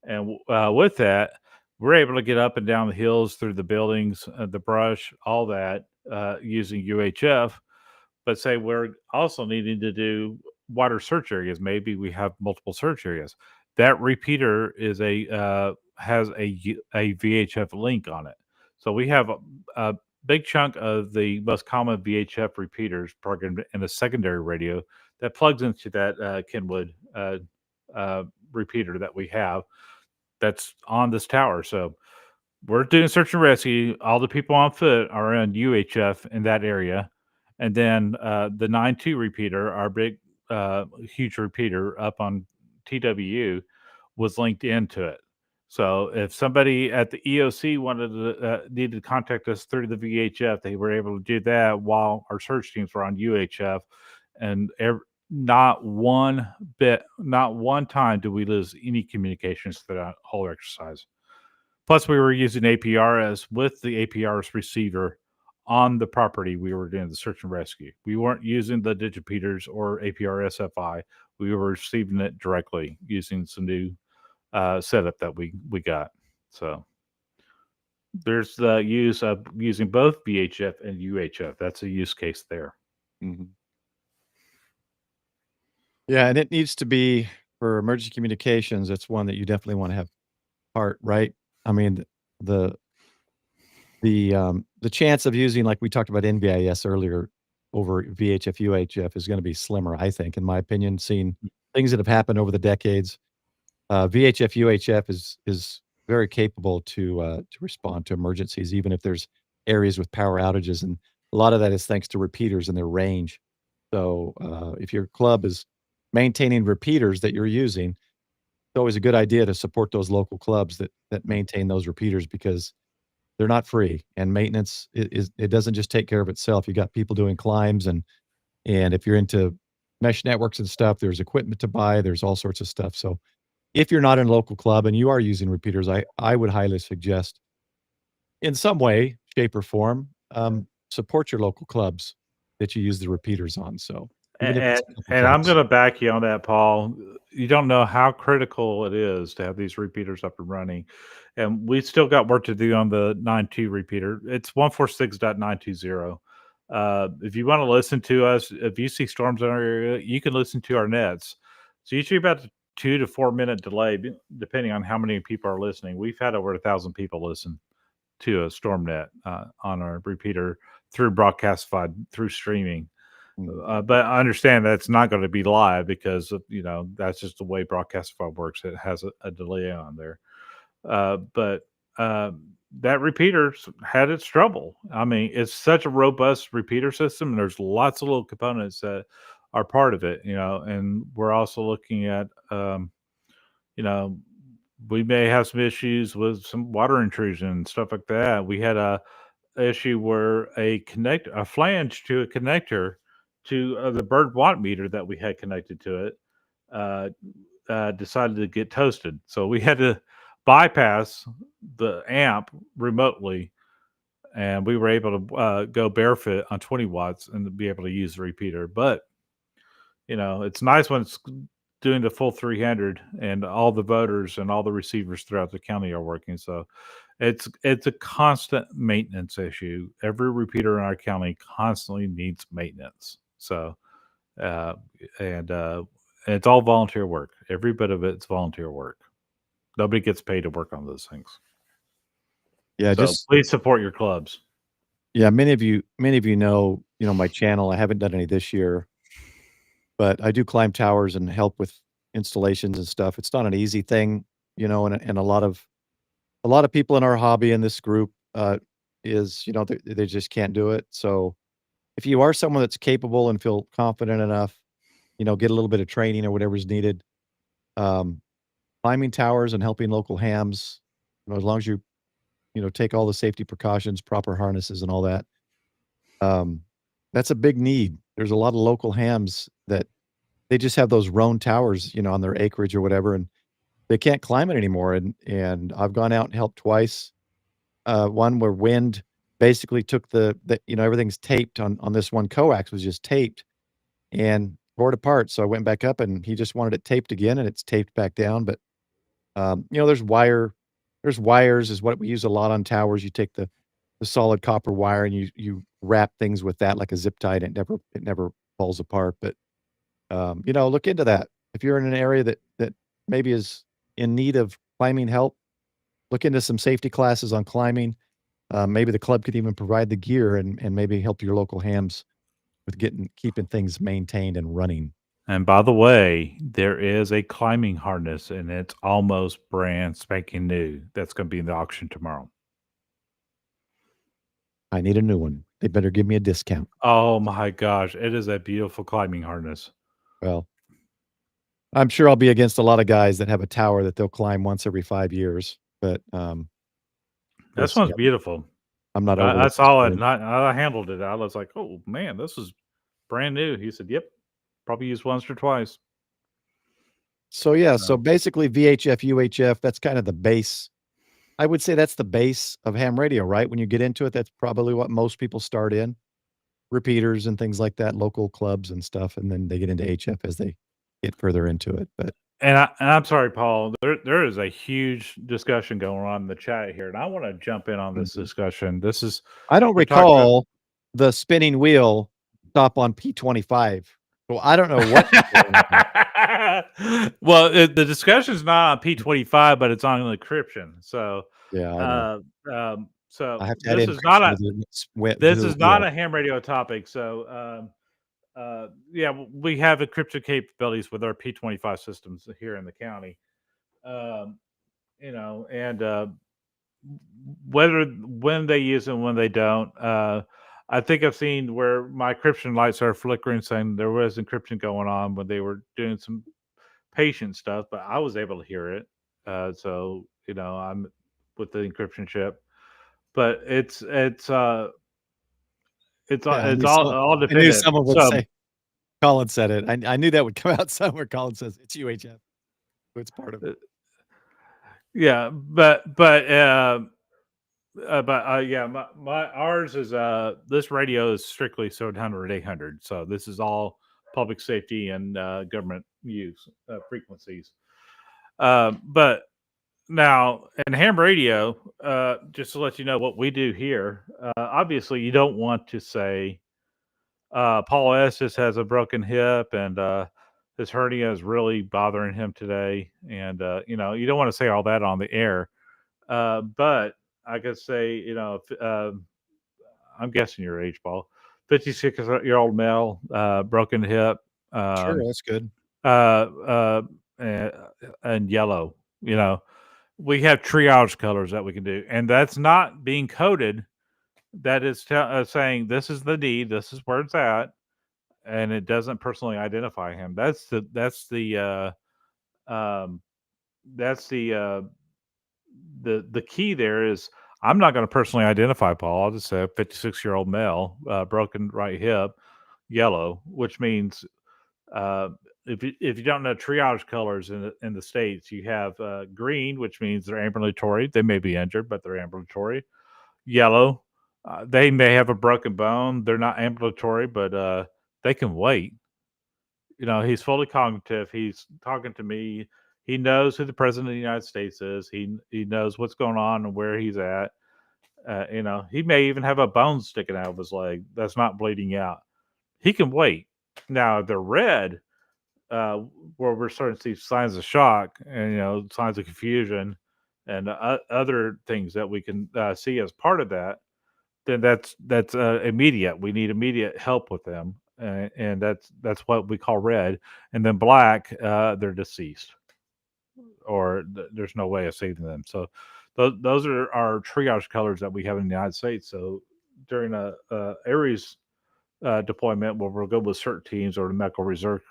And with that, we're able to get up and down the hills, through the buildings, the brush, all that, using UHF. But say we're also needing to do water search areas. Maybe we have multiple search areas. That repeater is has a VHF link on it. So we have a big chunk of the most common VHF repeaters programmed in a secondary radio that plugs into that Kenwood repeater that we have that's on this tower. So we're doing search and rescue. All the people on foot are on UHF in that area. And then the 9.2 repeater, our big, huge repeater up on TWU, was linked into it. So if somebody at the EOC needed to contact us through the VHF, they were able to do that while our search teams were on UHF. And not one time do we lose any communications for that whole exercise. Plus, we were using APRS with the APRS receiver on the property we were doing the search and rescue. We weren't using the digipeaters or APRS FI. We were receiving it directly using some new setup that we got. So there's the use of using both VHF and UHF. That's a use case there. Mhm. Yeah, and it needs to be for emergency communications. It's one that you definitely want to have part, right? I mean, the the chance of using, like we talked about NVIS earlier, over VHF, UHF is going to be slimmer, I think, in my opinion, seeing things that have happened over the decades. VHF, UHF is very capable to respond to emergencies, even if there's areas with power outages, and a lot of that is thanks to repeaters and their range. So, if your club is maintaining repeaters that you're using, it's always a good idea to support those local clubs that maintain those repeaters because they're not free, and maintenance it doesn't just take care of itself. You got people doing climbs, and if you're into mesh networks and stuff, there's equipment to buy, there's all sorts of stuff. So if you're not in a local club and you are using repeaters, I would highly suggest in some way, shape, or form, support your local clubs that you use the repeaters on. So even if it's a couple And I'm clubs. going to back you on that, Paul. You don't know how critical it is to have these repeaters up and running. And we still got work to do on the 9.2 repeater. It's 146.920. If you want to listen to us, if you see storms in our area, you can listen to our nets. So usually about a 2 to 4 minute delay, depending on how many people are listening. We've had over 1,000 people listen to a storm net on our repeater through broadcastified, through streaming. But I understand that's not going to be live because that's just the way broadcastified works. It has a delay on there. But that repeater had its trouble. I mean, it's such a robust repeater system, and there's lots of little components that are part of it. And we're also looking at we may have some issues with some water intrusion and stuff like that. We had a issue where a flange to a connector to the bird watt meter that we had connected to it decided to get toasted. So we had to bypass the amp remotely, and we were able to go barefoot on 20 watts and be able to use the repeater. But it's nice when it's doing the full 300 and all the voters and all the receivers throughout the county are working. So it's a constant maintenance issue. Every repeater in our county constantly needs maintenance. So and it's all volunteer work. Every bit of it's volunteer work. Nobody gets paid to work on those things. Yeah, So please support your clubs. Yeah, many of you know my channel. I haven't done any this year, but I do climb towers and help with installations and stuff. It's not an easy thing, and a lot of people in our hobby in this group is they just can't do it. So if you are someone that's capable and feel confident enough, get a little bit of training or whatever's needed. Climbing towers and helping local hams, as long as you take all the safety precautions, proper harnesses and all that. That's a big need. There's a lot of local hams that they just have those roan towers, on their acreage or whatever, and they can't climb it anymore. And I've gone out and helped twice. One where wind basically took the everything's taped on this one coax was just taped and tore it apart. So I went back up and he just wanted it taped again, and it's taped back down. But there's wires is what we use a lot on towers. You take the the solid copper wire, and you wrap things with that like a zip tie, and it never falls apart. But look into that. If you're in an area that maybe is in need of climbing help, look into some safety classes on climbing. Maybe the club could even provide the gear and maybe help your local hams with keeping things maintained and running. And by the way, there is a climbing harness, and it's almost brand spanking new. That's going to be in the auction tomorrow. I need a new one. They better give me a discount. Oh my gosh, it is a beautiful climbing harness. Well, I'm sure I'll be against a lot of guys that have a tower that they'll climb once every 5 years, but That one's beautiful. I'm not I overly saw it concerned. and I handled it. I was like, oh man, this is brand new. He said, yep, probably used once or twice. So yeah, so basically VHF, UHF, that's kind of the base. I would say that's the base of ham radio, right? When you get into it, that's probably what most people start in. Repeaters and things like that, local clubs and stuff, and then they get into HF as they get further into it. But I'm sorry, Paul. There is a huge discussion going on in the chat here, and I want to jump in on this discussion. I don't recall the spinning wheel stop on P25. Well, I don't know what. Well, the discussion is not on P25, but it's on encryption. So yeah, so I have to add this is not a this is not a ham radio topic. So yeah, we have encryption capabilities with our P25 systems here in the county. And when they use them, when they don't. I think I've seen where my encryption lights are flickering, saying there was encryption going on when they were doing some patient stuff, but I was able to hear it. So I'm with the encryption chip, but it's all dependent. I knew someone would So, say. Colin said it. I knew that would come out somewhere. Colin says it's UHF. It's part of it. Yeah, but yeah, my ours is this radio is strictly 700 800. So this is all public safety and government use frequencies. But now in ham radio, just to let you know what we do here. Obviously, you don't want to say Paul S. just has a broken hip and his hernia is really bothering him today, and you don't want to say all that on the air. But I could say, I'm guessing your age, Paul. 56-year-old male, broken hip. Sure, that's good. And yellow. We have triage colors that we can do, and that's not being coded. That is saying this is the need, this is where it's at, and it doesn't personally identify him. That's the key there is I'm not going to personally identify Paul. I'll just say 56-year-old male, broken right hip, yellow, which means if you don't know triage colors in the States, you have green, which means they're ambulatory. They may be injured, but they're ambulatory. Yellow, they may have a broken bone. They're not ambulatory, but they can wait. He's fully cognitive. He's talking to me. He knows who the president of the United States is. He knows what's going on and where he's at. He may even have a bone sticking out of his leg that's not bleeding out. He can wait. Now, the red, where we're starting to see signs of shock and signs of confusion and other things that we can see as part of that, then that's immediate. We need immediate help with them, and that's what we call red. And then black, they're deceased, or there's no way of saving them. So those are our triage colors that we have in the United States. So during a Aries deployment, where we'll go with certain teams or the Medical Reserve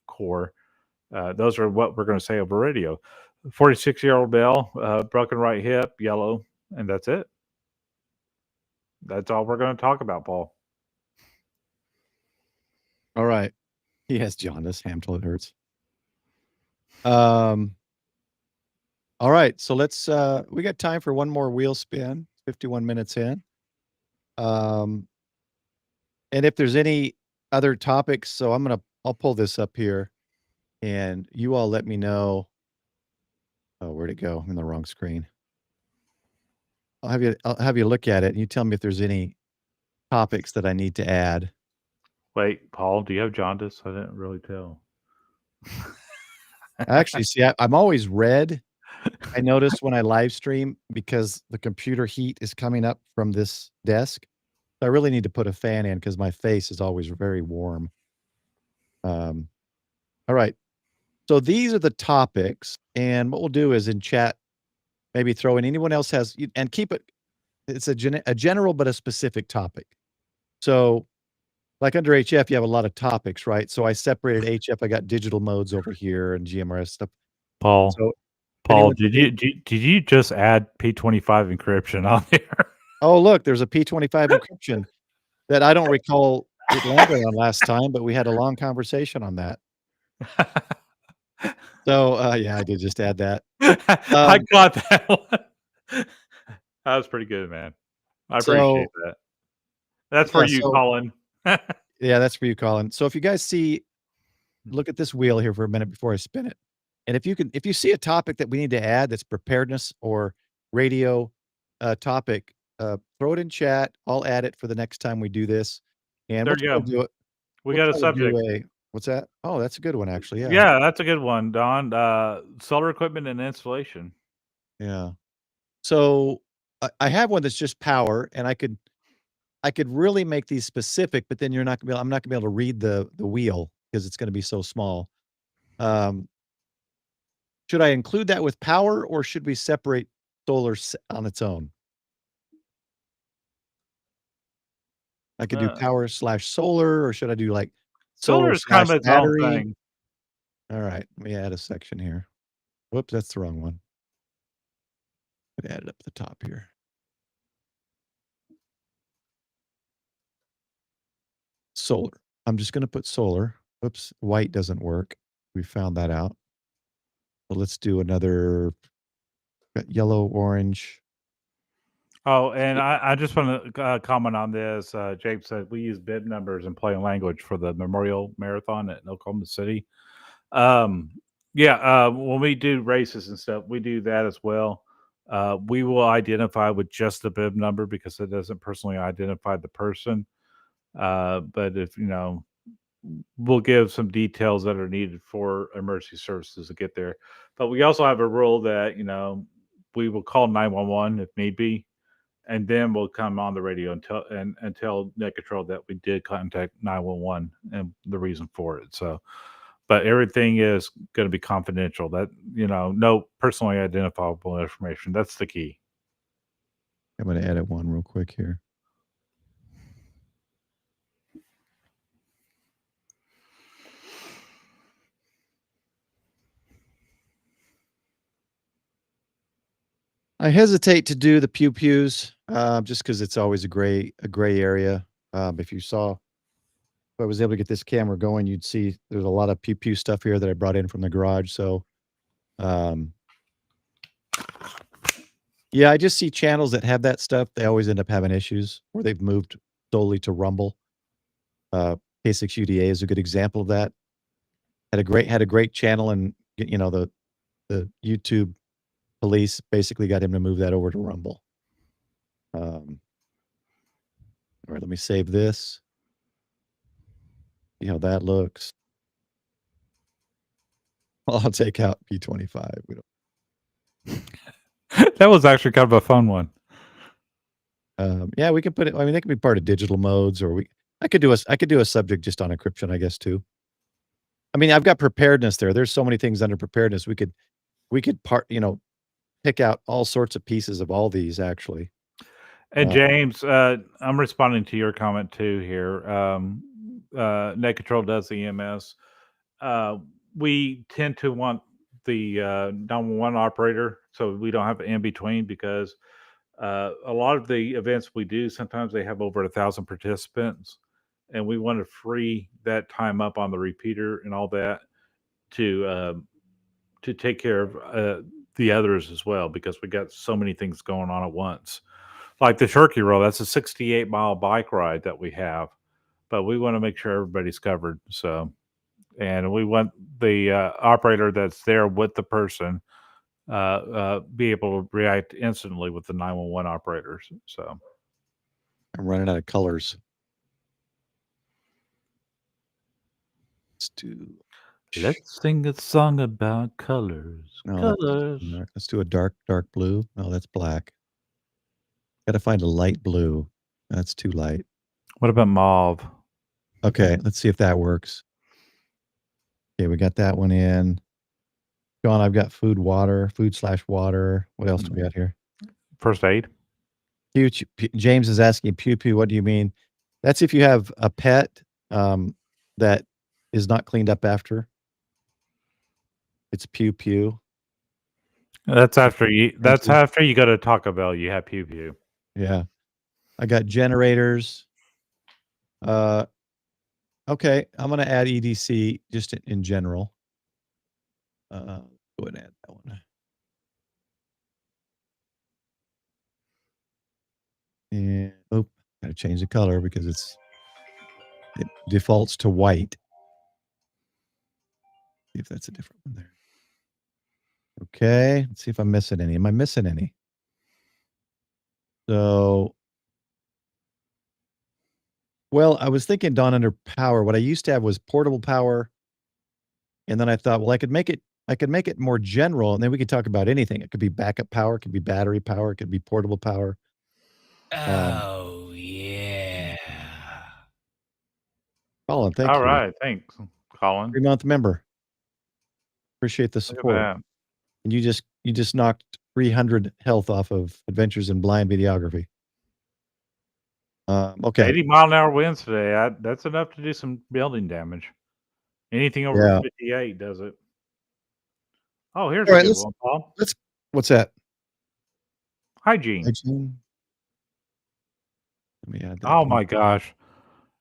Corps, those are what we're going to say over radio. 46-year-old male, broken right hip, yellow, and that's it. That's all we're going to talk about, Paul. All right. He has jaundice, ham till it hurts. All right. So let's we got time for one more wheel spin, 51 minutes in. And if there's any other topics, so I'll pull this up here and you all let me know. Oh, where'd it go? I'm in the wrong screen. I'll have you look at it, and you tell me if there's any topics that I need to add. Wait, Paul, do you have jaundice? I didn't really tell. Actually, see, I'm always red. I noticed when I live stream because the computer heat is coming up from this desk. I really need to put a fan in because my face is always very warm. All right. So these are the topics, and what we'll do is in chat, maybe throw in anyone else has, and keep it. It's a general but a specific topic. So, like under HF, you have a lot of topics, right? So I separated HF. I got digital modes over here and GMRS stuff. Paul, So Paul, anyone did you just add P25 encryption on there? Oh, look, there's a P25 encryption that I don't recall it landed on last time, but we had a long conversation on that. So, yeah, I did just add that. I got that one. That was pretty good, man. I appreciate that. That's for you, Colin. Yeah, that's for you, Colin. So if you guys see, look at this wheel here for a minute before I spin it. And if you see a topic that we need to add that's preparedness or radio topic, throw it in chat. I'll add it for the next time we do this. And There we'll you try go. to do it. We We'll got a try to do subject. what's that? Oh, that's a good one, actually. Yeah. Yeah, that's a good one, Don. Solar equipment and installation. Yeah. So I have one that's just power, and I could really make these specific, but then I'm not gonna be able to read the wheel because it's gonna be so small. Should I include that with power, or should we separate solar on its own? I could do power/solar, or should I do like Solar is kind of its own solar/battery? thing. All right, let me add a section here. Whoops, that's the wrong one. Add it up at the top here. Solar. I'm just gonna put solar. Whoops, white doesn't work. We found that out. Well, let's do another yellow, orange. Oh, and I just want to comment on this. James said we use bib numbers and plain language for the Memorial Marathon at Oklahoma City. When we do races and stuff, we do that as well. We will identify with just the bib number because it doesn't personally identify the person. But if we'll give some details that are needed for emergency services to get there. But we also have a rule that we will call 911 if need be, and then we'll come on the radio and tell net control that we did contact 911 and the reason for it. So, but everything is going to be confidential. That no personally identifiable information. That's the key. I'm going to edit one real quick here. I hesitate to do the pew-pews, just because it's always a gray area. If you saw, if I was able to get this camera going, you'd see there's a lot of pew-pew stuff here that I brought in from the garage. So, yeah, I just see channels that have that stuff. They always end up having issues, or they've moved solely to Rumble. K6UDA is a good example of that. Had a great channel, and the YouTube police basically got him to move that over to Rumble. All right, let me save this. See how that looks. I'll take out P25. We don't. That was actually kind of a fun one. Yeah, we can put it. I mean, they can be part of digital modes, or I could do a subject just on encryption, I guess, too. I mean, I've got preparedness there. There's so many things under preparedness. We could pick out all sorts of pieces of all these actually. And James, I'm responding to your comment too here. Net control does the EMS. We tend to want the 911 operator, so we don't have an in between, because a lot of the events we do, sometimes they have over 1,000 participants, and we want to free that time up on the repeater and all that to take care of the others as well, because we got so many things going on at once. Like the turkey roll, that's a 68-mile bike ride that we have, but we want to make sure everybody's covered. So, and we want the operator that's there with the person be able to react instantly with the 911 operators. So I'm running out of colors. Let's sing a song about colors. No, Colors. let's do a dark blue. No, that's black. Got to find a light blue. That's too light. What about mauve? Okay, let's see if that works. Okay, we got that one in. John, I've got food/water. What else do we got here? First aid. James is asking, pew pew, what do you mean? That's if you have a pet that is not cleaned up after. It's pew pew. That's after you. That's after you go to Taco Bell. You have pew pew. Yeah, I got generators. Okay, I'm gonna add EDC just in general. Go ahead and add that one. And gotta change the color because it defaults to white. See if that's a different one there. Okay, let's see if I'm missing any. Am I missing any? So, well, I was thinking, Don, under power, what I used to have was portable power. And then I thought, well, I could make it more general, and then we could talk about anything. It could be backup power, it could be battery power, it could be portable power. Oh, yeah. Colin, thank All you. right, thanks, Colin. 3-month member. Appreciate the support. And you just knocked 300 health off of Adventures in Blind Videography. Okay. 80-mile-an-hour winds today. That's enough to do some building damage. Anything over 58 does it. Oh, here's a good one, Paul. What's that? Hygiene. Let me add that. Oh my gosh.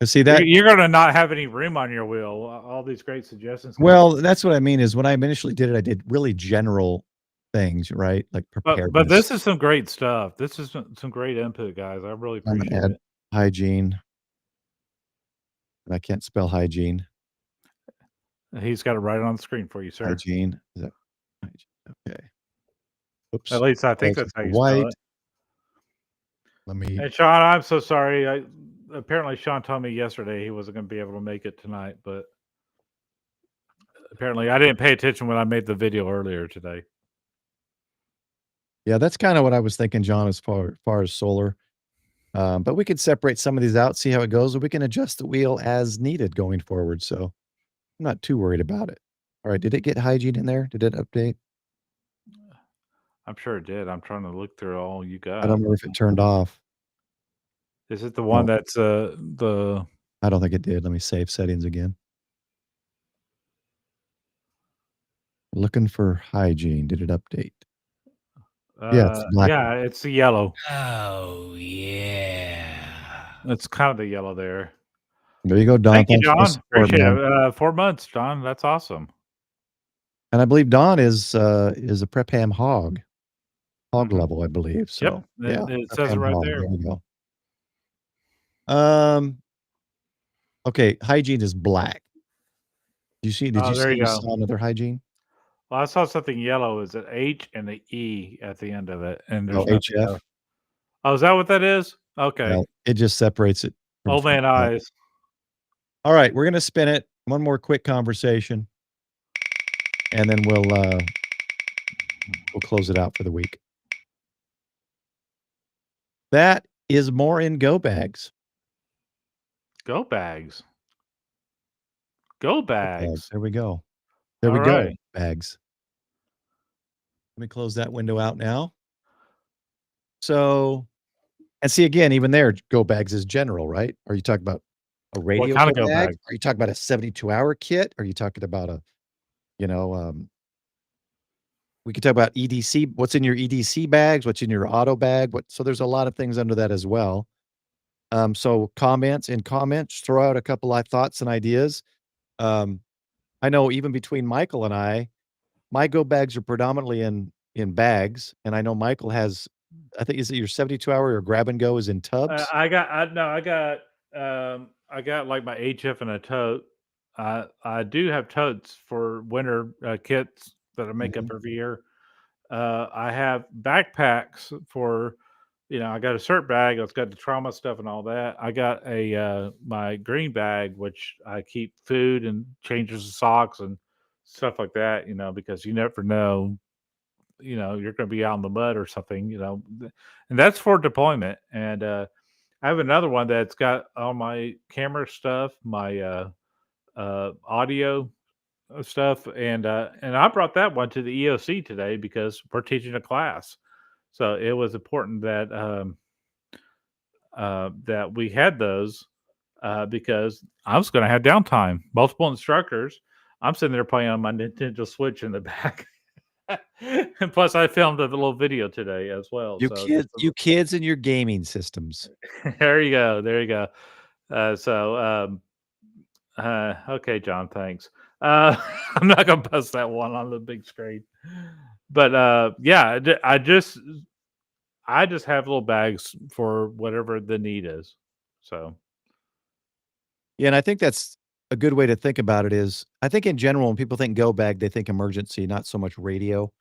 See that you're going to not have any room on your wheel. All these great suggestions. Well, that's what I mean is when I initially did it, I did really general things, right? Like preparedness. But this is some great stuff. This is some great input, guys. I really appreciate it. Hygiene. And I can't spell hygiene. He's got it right on the screen for you, sir. Hygiene. Is that hygiene? Okay. Oops. At least I think that's how you spell it. And Sean, I'm so sorry. Apparently Sean told me yesterday he wasn't going to be able to make it tonight, but apparently I didn't pay attention when I made the video earlier today. Yeah, that's kind of what I was thinking, John, as far as solar. But we could separate some of these out, see how it goes, and we can adjust the wheel as needed going forward. So I'm not too worried about it. All right, did it get hygiene in there? Did it update? I'm sure it did. I'm trying to look through all you got. I don't know if it turned off. Is it the one that's the... I don't think it did. Let me save settings again. Looking for hygiene. Did it update? Yeah, it's black. Yeah, it's the yellow. Oh, yeah. It's kind of the yellow there. There you go, Don. Thank you, Don. Appreciate it. 4 months, Don. That's awesome. And I believe Don is a prep ham hog level, I believe. So yep, it says it right there. There you go. Okay, hygiene is black. Did you see another hygiene? Well, I saw something yellow. Is it H and the E at the end of it? And there's HF. Oh, is that what that is? Okay. Well, it just separates it. Old man eyes. All right, we're gonna spin it. One more quick conversation, and then we'll close it out for the week. That is more in go bags. Go bags. Go bags. There we go. There we go. Bags. Let me close that window out now. So, and see again, even there, go bags is general, right? Are you talking about a radio kind of go bag? Are you talking about a 72-hour kit? Are you talking about a, we could talk about EDC. What's in your EDC bags? What's in your auto bag? So there's a lot of things under that as well. So comments, throw out a couple of thoughts and ideas. I know even between Michael and I, my go bags are predominantly in bags, and I know Michael has, I think, is it your 72-hour or grab and go is in tubs? I got like my HF and a tote. I do have totes for winter kits that I make up every year. I have backpacks for, I got a cert bag. It's got the trauma stuff and all that. I got a my green bag, which I keep food and changes of socks and stuff like that. Because you never know. You're going to be out in the mud or something. And that's for deployment. And I have another one that's got all my camera stuff, my audio stuff, and I brought that one to the EOC today because we're teaching a class. So it was important that that we had those because I was going to have downtime. Multiple instructors. I'm sitting there playing on my Nintendo Switch in the back. And plus, I filmed a little video today as well. You So kids and your gaming systems. there you go. There you go. Okay, John, thanks. I'm not gonna post that one on the big screen, but yeah, I just have little bags for whatever the need is. So Yeah, and I think that's a good way to think about it is, I think in general, when people think go bag, they think emergency, not so much radio.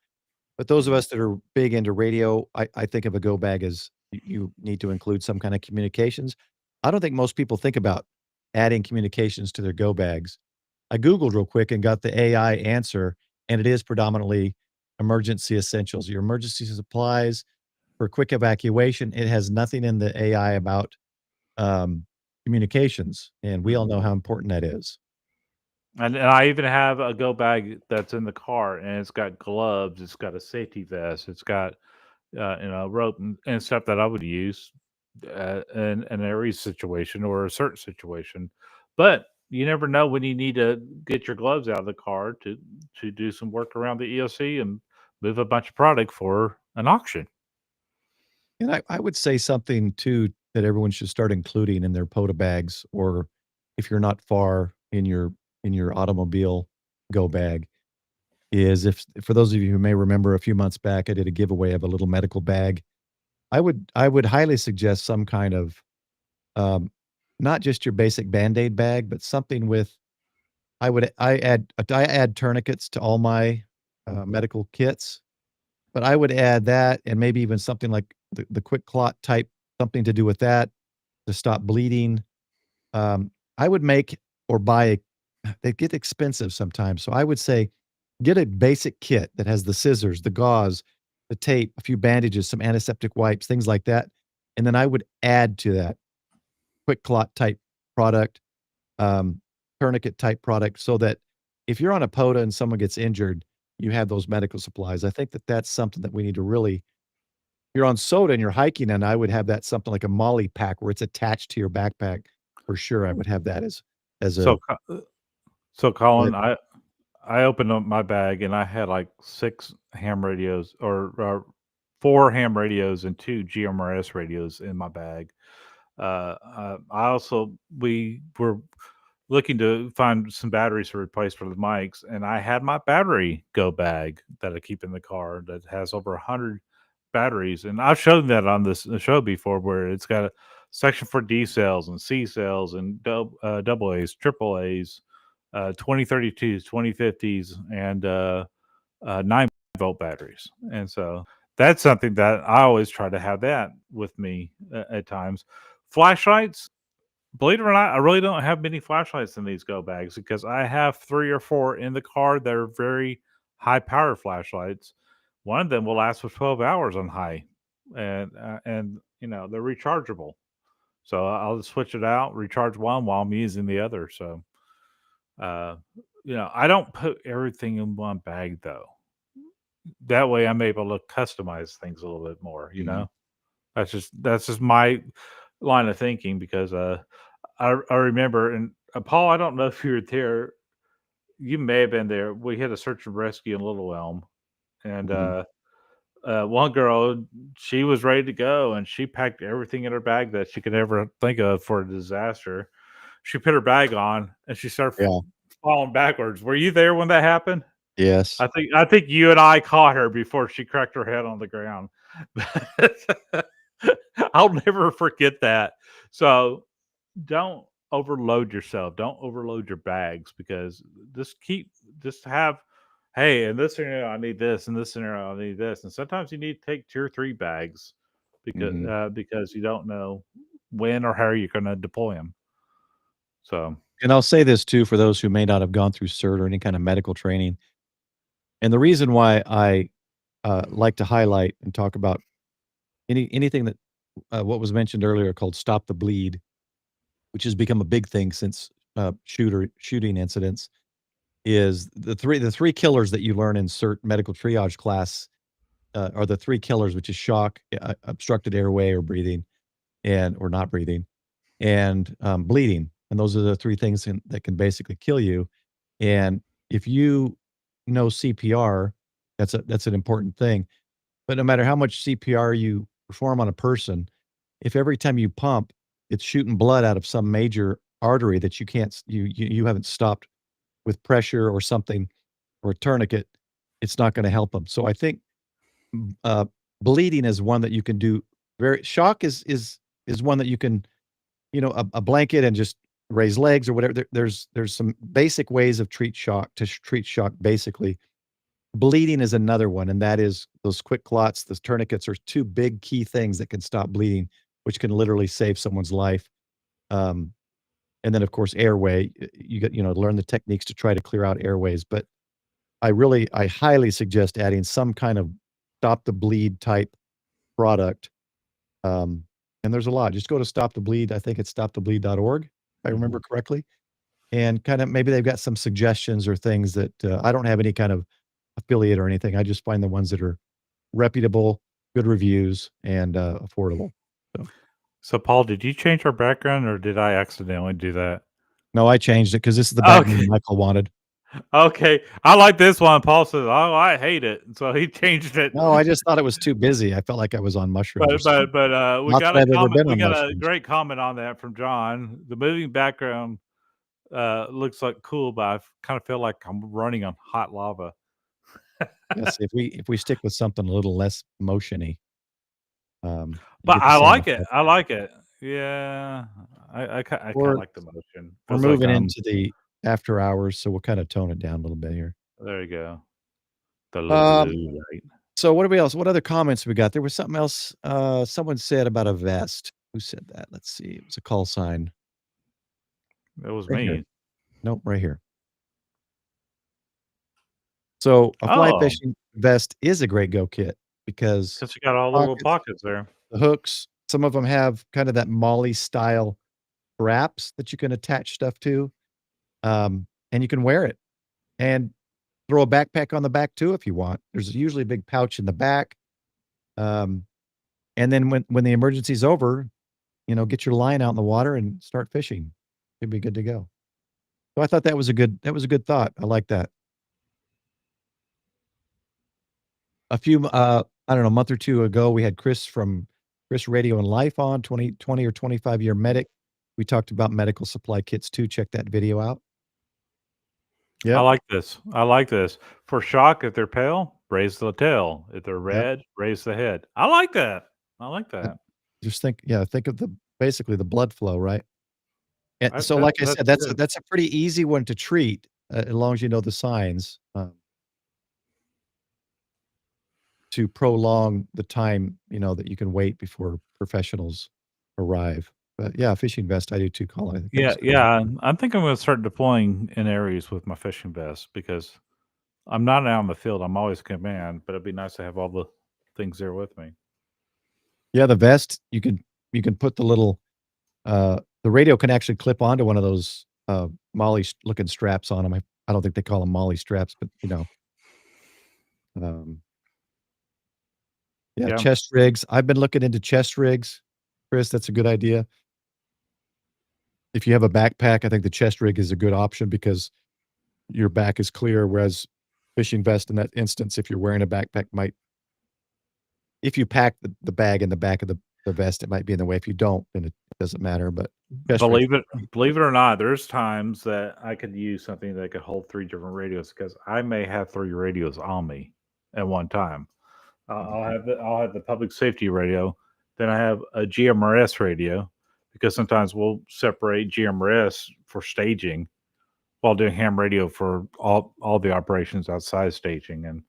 But those of us that are big into radio, I think of a go bag as you need to include some kind of communications. I don't think most people think about adding communications to their go bags. I Googled real quick and got the AI answer, and it is predominantly emergency essentials. Your emergency supplies for quick evacuation. It has nothing in the AI about communications, and we all know how important that is. and I even have a go bag that's in the car, and it's got gloves, it's got a safety vest, it's got rope and stuff that I would use in an area situation or a certain situation. But you never know when you need to get your gloves out of the car to do some work around the EOC and move a bunch of product for an auction. And I would say something too that everyone should start including in their POTA bags, or if you're not far in your automobile go bag, is if for those of you who may remember a few months back, I did a giveaway of a little medical bag. I would highly suggest some kind of um, not just your basic Band-Aid bag, but something with I add tourniquets to all my medical kits, but I would add that and maybe even something like the quick clot type, something to do with that to stop bleeding. I would make or buy they get expensive sometimes. So I would say get a basic kit that has the scissors, the gauze, the tape, a few bandages, some antiseptic wipes, things like that. And then I would add to that quick clot type product, um, tourniquet type product so that if you're on a POTA and someone gets injured, you have those medical supplies. I think that that's something that we need to really you're on soda and you're hiking, and I would have that something like a Molly pack where it's attached to your backpack for sure. I would have that as a So, so but Colin, I opened up my bag and I had like 6 ham radios or 4 ham radios and 2 GMRS radios in my bag. I also we were looking to find some batteries to replace for the mics, and I had my battery go bag that I keep in the car that has over 100 batteries, and I've shown that on this show before, where it's got a section for D cells and C cells and double A's, triple A's, 2032s, 2050s, and 9-volt batteries, and so that's something that I always try to have that with me at times. Flashlights, believe it or not, I really don't have many flashlights in these go bags because I have 3 or 4 in the car that are very high power flashlights. One of them will last for 12 hours on high, and they're rechargeable. So I'll just switch it out, recharge one while I'm using the other. So uh, I don't put everything in one bag though. That way I'm able to customize things a little bit more. Mhm. That's just my line of thinking because I remember, and Paul, I don't know if you were there. You may have been there. We had a search and rescue in Little Elm, and Mhm. one girl, she was ready to go, and she packed everything in her bag that she could ever think of for a disaster. She put her bag on, and she started Yeah. falling backwards. Were you there when that happened? Yes. I think you and I caught her before she cracked her head on the ground. I'll never forget that. So don't overload yourself. Don't overload your bags because just have hey, in this scenario, I need this. In this scenario, I need this. And sometimes you need to take 2 or 3 bags because you don't know when or how you're going to deploy them. So, And I'll say this too for those who may not have gone through CERT or any kind of medical training. And the reason why I like to highlight and talk about anything that what was mentioned earlier called "Stop the Bleed," which has become a big thing since shooting incidents, is the three killers that you learn in CERT medical triage class are the three killers, which is shock, obstructed airway or breathing, or not breathing, and bleeding. And those are the three things that can basically kill you. And if you know CPR, that's an important thing. But no matter how much CPR you perform on a person, if every time you pump, it's shooting blood out of some major artery that you can't you haven't stopped with pressure or something or a tourniquet, it's not going to help them. So I think uh, bleeding is one that you can do. Very shock is one that you can, a blanket and just raise legs or whatever. There's some basic ways of treat shock basically. Bleeding is another one, and that is those quick clots. Those tourniquets are two big key things that can stop bleeding, which can literally save someone's life. Um, and then, of course, airway. You got learn the techniques to try to clear out airways. But I highly suggest adding some kind of stop the bleed type product. And there's a lot. Just go to Stop the Bleed. I think it's stopthebleed.org, if I remember correctly. And kind of maybe they've got some suggestions or things that I don't have any kind of affiliate or anything. I just find the ones that are reputable, good reviews, and affordable. So Paul, did you change our background or did I accidentally do that? No, I changed it because this is the background Michael wanted. Okay. I like this one. Paul says, "Oh, I hate it." So he changed it. No, I just thought it was too busy. I felt like I was on mushrooms or something. But we Not got that a I've ever comment. been We on got a mushrooms. great comment on that from John. The moving background looks like cool, but I kind of feel like I'm running on hot lava. Yes, if we stick with something a little less motiony, you But get the I same like it. effect. I like it. Yeah, I kind of We're like the motion. we're Feels like moving into the after hours, so we'll kind of tone it down a little bit here. there you go. The Um, blue light. so what other comments we got? There was something else, someone said about a vest. Who said that? Let's see. It was a call sign. It was Right here. me. Nope, right here. So, a fly Oh, fishing vest is a great go kit because since you got all the little pockets, pockets there. the hooks, some of them have kind of that MOLLE style wraps that you can attach stuff to, and you can wear it and throw a backpack on the back too if you want. There's usually a big pouch in the back, um, and then when the emergency's over, get your line out in the water and start fishing. You'll be good to go. So I thought that was a good thought. I like that. A few, I don't know, a month or 2 ago, we had Chris from Chris Radio and Life on, 20 or 25-year medic. We talked about medical supply kits too. Check that video out. I Yep, like this. I like this. For shock, if they're pale, raise the tail. If they're yep. red, raise the head. I like that. I like Uh, that. just think of basically the blood flow, right? And so That like I that's said, that's a good. that's a pretty easy one to treat, as long as you know the signs, to prolong the time, that you can wait before professionals arrive. But yeah, fishing vest, I do too, Colin. I think that Yeah, was a good one. yeah. I think I'm gonna start deploying in areas with my fishing vest because I'm not out in the field. I'm always command, but it'd be nice to have all the things there with me. Yeah, the vest, you can put the radio can actually clip onto one of those, MOLLE looking straps on them. I don't think they call them MOLLE straps, but, um, yeah, Yeah. chest rigs. I've been looking into chest rigs. Chris, that's a good idea. If you have a backpack, I think the chest rig is a good option because your back is clear, whereas fishing vest in that instance, if you're wearing a backpack, might if you pack the bag in the back of the vest, it might be in the way. If you don't, then it doesn't matter, but chest rigs. Believe it or not, there's times that I could use something that could hold 3 different radios because I may have 3 radios on me at one time. I'll have the public safety radio, then I have a GMRS radio because sometimes we'll separate GMRS for staging, while doing ham radio for all the operations outside staging,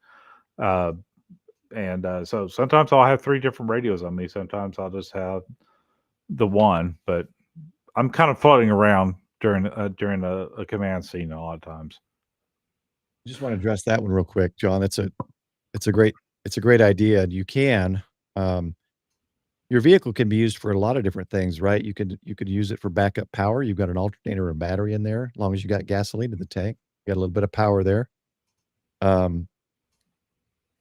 and so sometimes I'll have 3 different radios on me. Sometimes I'll just have the one, but I'm kind of floating around during a command scene a lot of times. I just want to address that one real quick, John. It's a great idea. And you can, your vehicle can be used for a lot of different things, right? You could use it for backup power. You've got an alternator or a battery in there, as long as you got gasoline in the tank. You got a little bit of power there.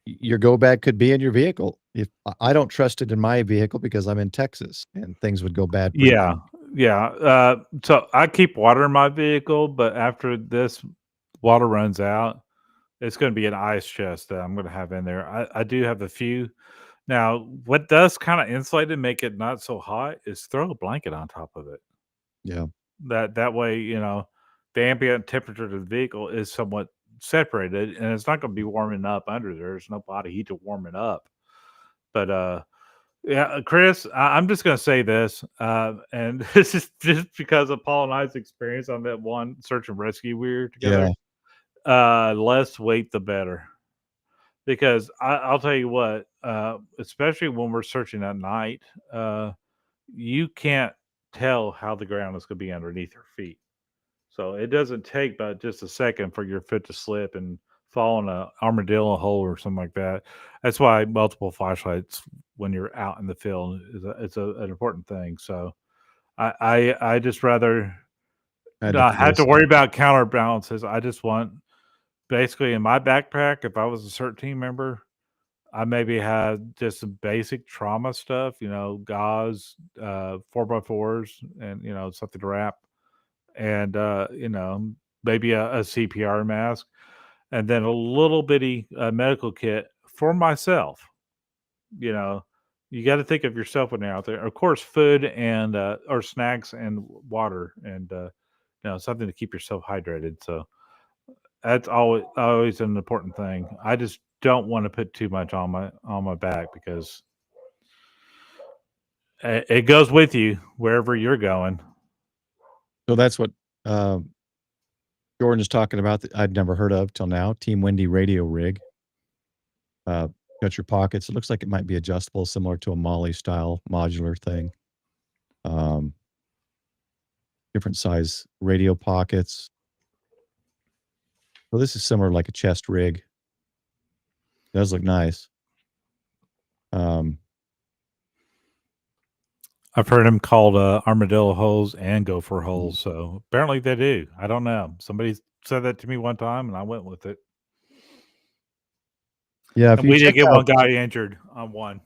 Your go bag could be in your vehicle. If I don't trust it in my vehicle because I'm in Texas and things would go bad. Yeah. Yeah. So I keep water in my vehicle, but after this water runs out, it's going to be an ice chest that I'm going to have in there. I do have a few. Now, what does kind of insulate and make it not so hot is throw a blanket on top of it. Yeah. That way, the ambient temperature of the vehicle is somewhat separated, and it's not going to be warming up under there. There's no body heat to warm it up. But yeah, Chris, I'm just going to say this, and this is just because of Paul and I's experience on that one search and rescue we were together. Less weight, the better. Because I'll tell you what, especially when we're searching at night, you can't tell how the ground is going to be underneath your feet. So it doesn't take but just a second for your foot to slip and fall in an armadillo hole or something like that. That's why multiple flashlights when you're out in the field is an important thing. So I just rather not have to worry about counterbalances. I just want basically in my backpack, if I was a CERT team member, I maybe had just some basic trauma stuff, gauze, 4x4s, and something to wrap, and maybe a CPR mask, and then a little bitty medical kit for myself. You got to think of yourself when you're out there. Of course, food and or snacks and water, and something to keep yourself hydrated. So that's always an important thing. I just don't want to put too much on my back because it goes with you wherever you're going. So that's what Jordan's talking about that I'd never heard of till now. Team Wendy radio rig. Got your pockets. It looks like it might be adjustable, similar to a Molly style modular thing. Different size radio pockets. Well, this is similar like a chest rig. It does look nice. I've heard them called armadillo holes and gopher holes. So apparently they do. I don't know. Somebody said that to me one time and I went with it. Yeah. And we did get one guy injured on one.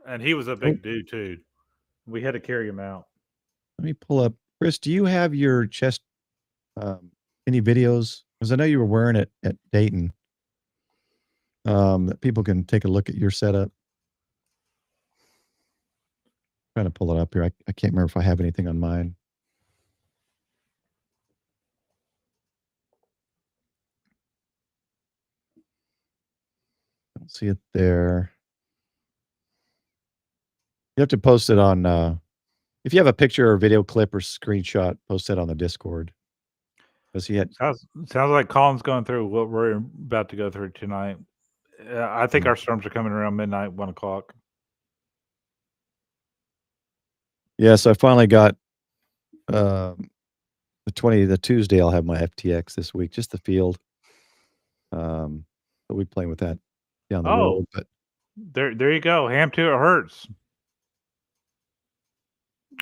And he was a big dude too. We had to carry him out. Let me pull up. Chris, do you have your chest, any videos? Because I know you were wearing it at Dayton. That people can take a look at your setup. I'm trying to pull it up here. I can't remember if I have anything on mine. I don't see it there. You have to post it on, if you have a picture or video clip or screenshot, post it on the Discord. Because he had sounds like Colin's going through what we're about to go through tonight. I think our storms are coming around midnight, 1 o'clock. Yeah, so I finally got the Tuesday. I'll have my FTX this week, just the field. But we'll be playing with that down the road. But there you go. Ham to it hurts.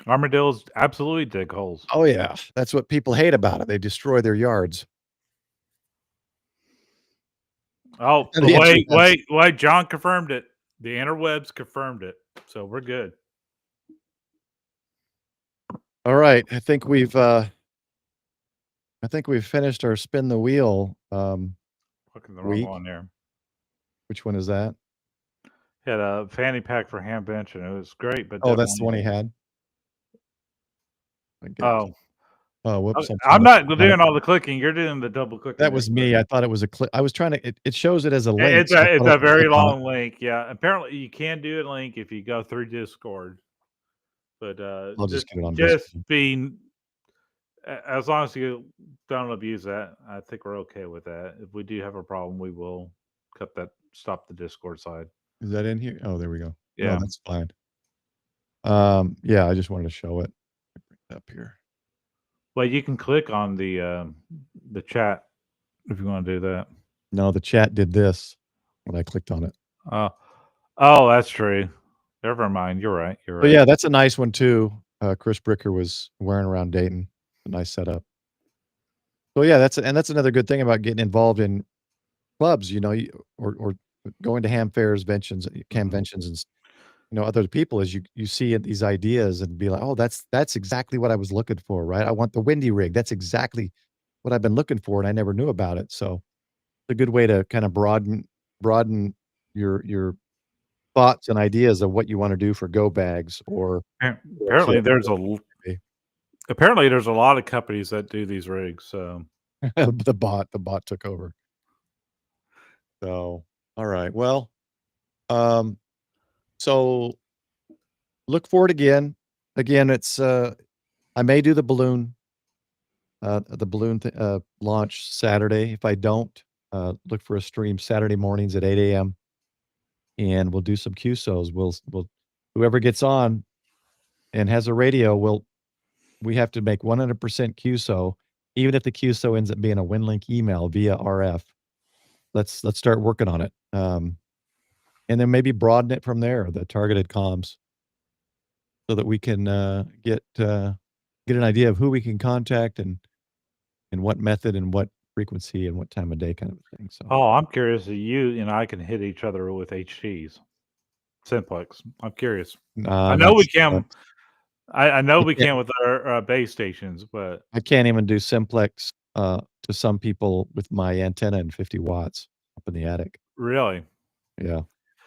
Armadillos absolutely dig holes. Oh yeah, that's what people hate about it. They destroy their yards. Oh, wait! John confirmed it. The interwebs confirmed it, so we're good. All right, I think we've finished our spin the wheel. Fucking the wrong one there. Which one is that? Had a fanny pack for Ham Bench, and it was great. But that's the one he had. Whoops! I'm not doing all the clicking. You're doing the double clicking. That was me. I thought it was a click. I was trying to. It shows it as a link. It's a very long link. Yeah, apparently you can do a link if you go through Discord. But I'll just get it on Discord. As long as you don't abuse that, I think we're okay with that. If we do have a problem, we will stop the Discord side. Is that in here? Oh, there we go. No, Yeah. that's fine. Yeah, I just wanted to show it. Bring it up here. Well, you can click on the chat if you want to do that. No, the chat did this when I clicked on it. Oh, that's true. Never mind. You're right. You're But right. yeah, that's a nice one too. Chris Bricker was wearing around Dayton. A nice setup. So yeah, that's another good thing about getting involved in clubs, or going to ham fairs, conventions, and other people is you see these ideas and be like, oh, that's exactly what I was looking for, right? I want the windy rig. That's exactly what I've been looking for, and I never knew about it. So it's a good way to kind of broaden your thoughts and ideas of what you want to do for go bags or Apparently, kit, there's whatever it may be. apparently there's a lot of companies that do these rigs. So the bot took over. So all right, well, so look for it again. Again, it's I may do the balloon launch Saturday. If I don't, look for a stream Saturday mornings at 8 a.m. and we'll do some QSOs. We'll whoever gets on and has a radio, we have to make 100% QSO, even if the QSO ends up being a WinLink email via RF. Let's start working on it. And then maybe broaden it from there, the targeted comms, so that we can get an idea of who we can contact and what method and what frequency and what time of day kind of thing. So I'm curious if you and I can hit each other with HGs. Simplex. I'm curious. I know not we can. simplex. I know You we can't- can with our base stations, but I can't even do simplex to some people with my antenna and 50 watts up in the attic. really, Yeah,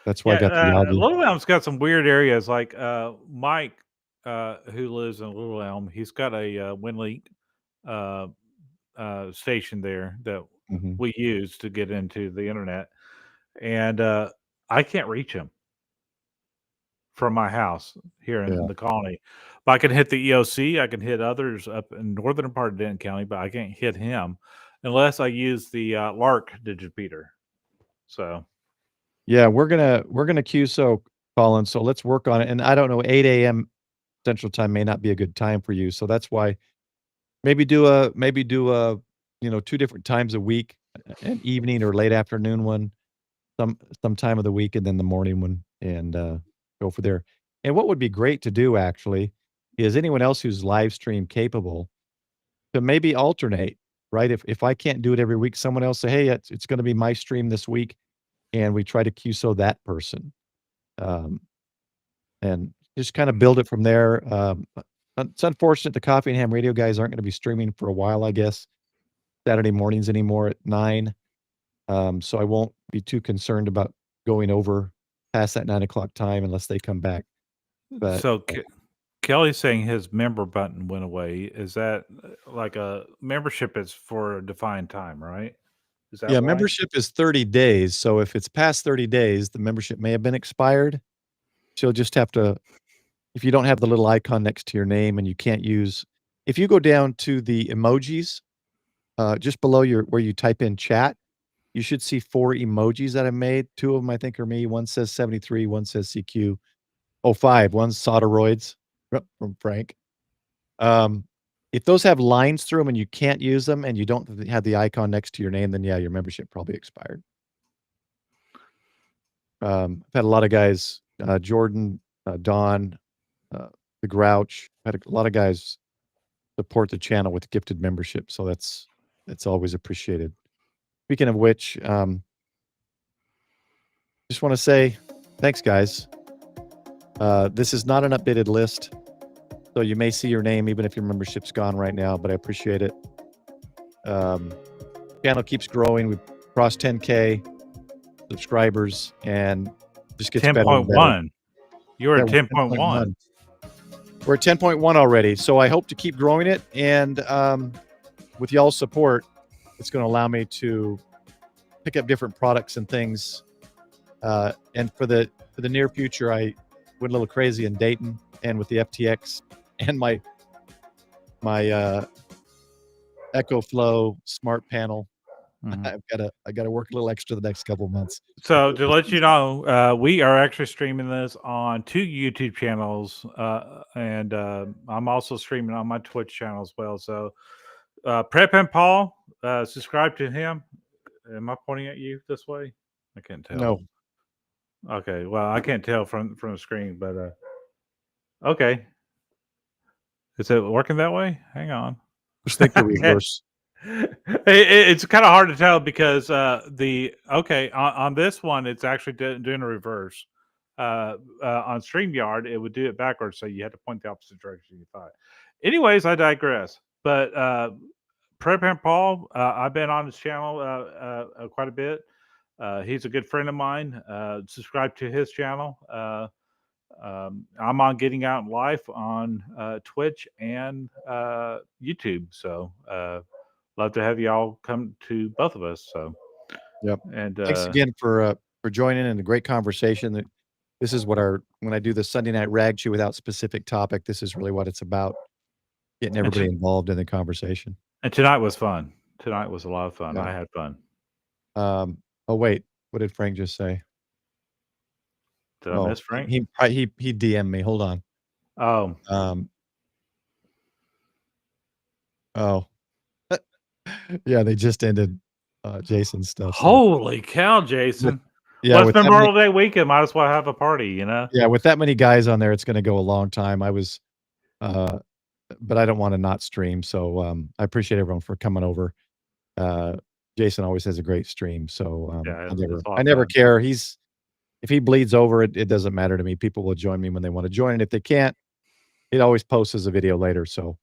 that's why I got the Howdy. Little Elm's got some weird areas. Like Mike, who lives in Little Elm, he's got a WinLink station there that Mhm. we use to get into the internet, and I can't reach him from my house here in Yeah. the colony. But I can hit the EOC. I can hit others up in northern part of Denton County, but I can't hit him unless I use the Lark digipeater. So Yeah, we're gonna QSO, Colin. So let's work on it. And I don't know, 8 a.m. Central Time may not be a good time for you. So that's why maybe do a 2 different times a week, an evening or late afternoon one, some time of the week, and then the morning one, and go for there. And what would be great to do actually is anyone else who's live stream capable to maybe alternate, right? If I can't do it every week, someone else say, hey, it's going to be my stream this week, and we try to QSO that person, and just kind of build it from there. It's unfortunate the Coffee and Ham Radio guys aren't going to be streaming for a while, I guess, Saturday mornings anymore at 9. So I won't be too concerned about going over past that 9 o'clock time unless they come back. But so Kelly's saying his member button went away. Is that like a membership is for a defined time, right? Is that yeah, why? membership is 30 days. So if it's past 30 days, the membership may have been expired. So you'll just have to, if you don't have the little icon next to your name and you can't use, if you go down to the emojis, just below where you type in chat, you should see 4 emojis that I made. 2 of them, I think, are me. One says 73, one says CQ. 05, one's Soderoids from Frank. If those have lines through them and you can't use them and you don't have the icon next to your name, then yeah, your membership probably expired. I've had a lot of guys, Jordan, Don, the Grouch, had a lot of guys support the channel with gifted membership. So that's always appreciated. Speaking of which, just want to say thanks, guys. This is not an updated list, so you may see your name even if your membership's gone right now, but I appreciate it. Channel keeps growing. We've crossed 10K subscribers and just gets better and better. 10.1. You're at Yeah, 10.1. We're at 10.1 already, so I hope to keep growing it. And with y'all's support, it's going to allow me to pick up different products and things. And for the near future, I went a little crazy in Dayton and with the FTX and my Echo Flow, smart panel. Mhm. I gotta work a little extra the next couple of months. So to let you know, we are actually streaming this on 2 YouTube channels, and I'm also streaming on my Twitch channel as well. So, Prep and Paul, subscribe to him. Am I pointing at you this way? I can't tell. No, Okay, well, I can't tell from the screen, but okay. Is it working that way? Hang on. just think the Okay. reverse. It's kind of hard to tell because on this one it's actually doing a reverse. On StreamYard it would do it backwards, so you had to point the opposite direction you thought. Anyways, I digress. But Prep and Paul, I've been on his channel quite a bit. He's a good friend of mine. Subscribe to his channel. I'm on Getting Out in Life on Twitch and YouTube. So love to have y'all come to both of us. So Yep. and Thanks again for joining and a great conversation. That this is what when I do the Sunday night Ragchew without specific topic, this is really what it's about. Getting everybody involved in the conversation. And tonight was fun. Tonight was a lot of fun. Yeah. I had fun. Oh wait, what did Frank just say? Did I miss Frank? He DM'd me. Hold on. Oh. Oh. Yeah, they just ended Jason's stuff. So. Holy cow, Jason. Yeah, well, it's Memorial Day weekend. Might as well have a party, you know? Yeah, with that many guys on there, it's going to go a long time. I was, but I don't want to not stream. So I appreciate everyone for coming over. Jason always has a great stream. So Yeah, I never care. If he bleeds over, it doesn't matter to me. People will join me when they want to join. And if they can't, it always posts as a video later. So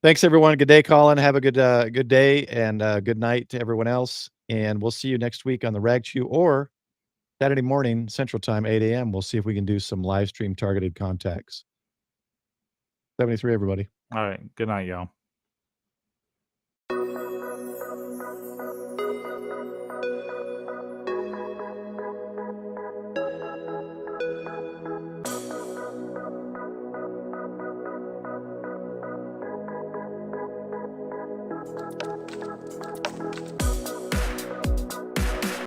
thanks, everyone. Good day, Colin. Have a good day and good night to everyone else. And we'll see you next week on the Ragchew or Saturday morning, Central Time, 8 a.m. We'll see if we can do some live stream targeted contacts. 73, everybody. All right. Good night, y'all.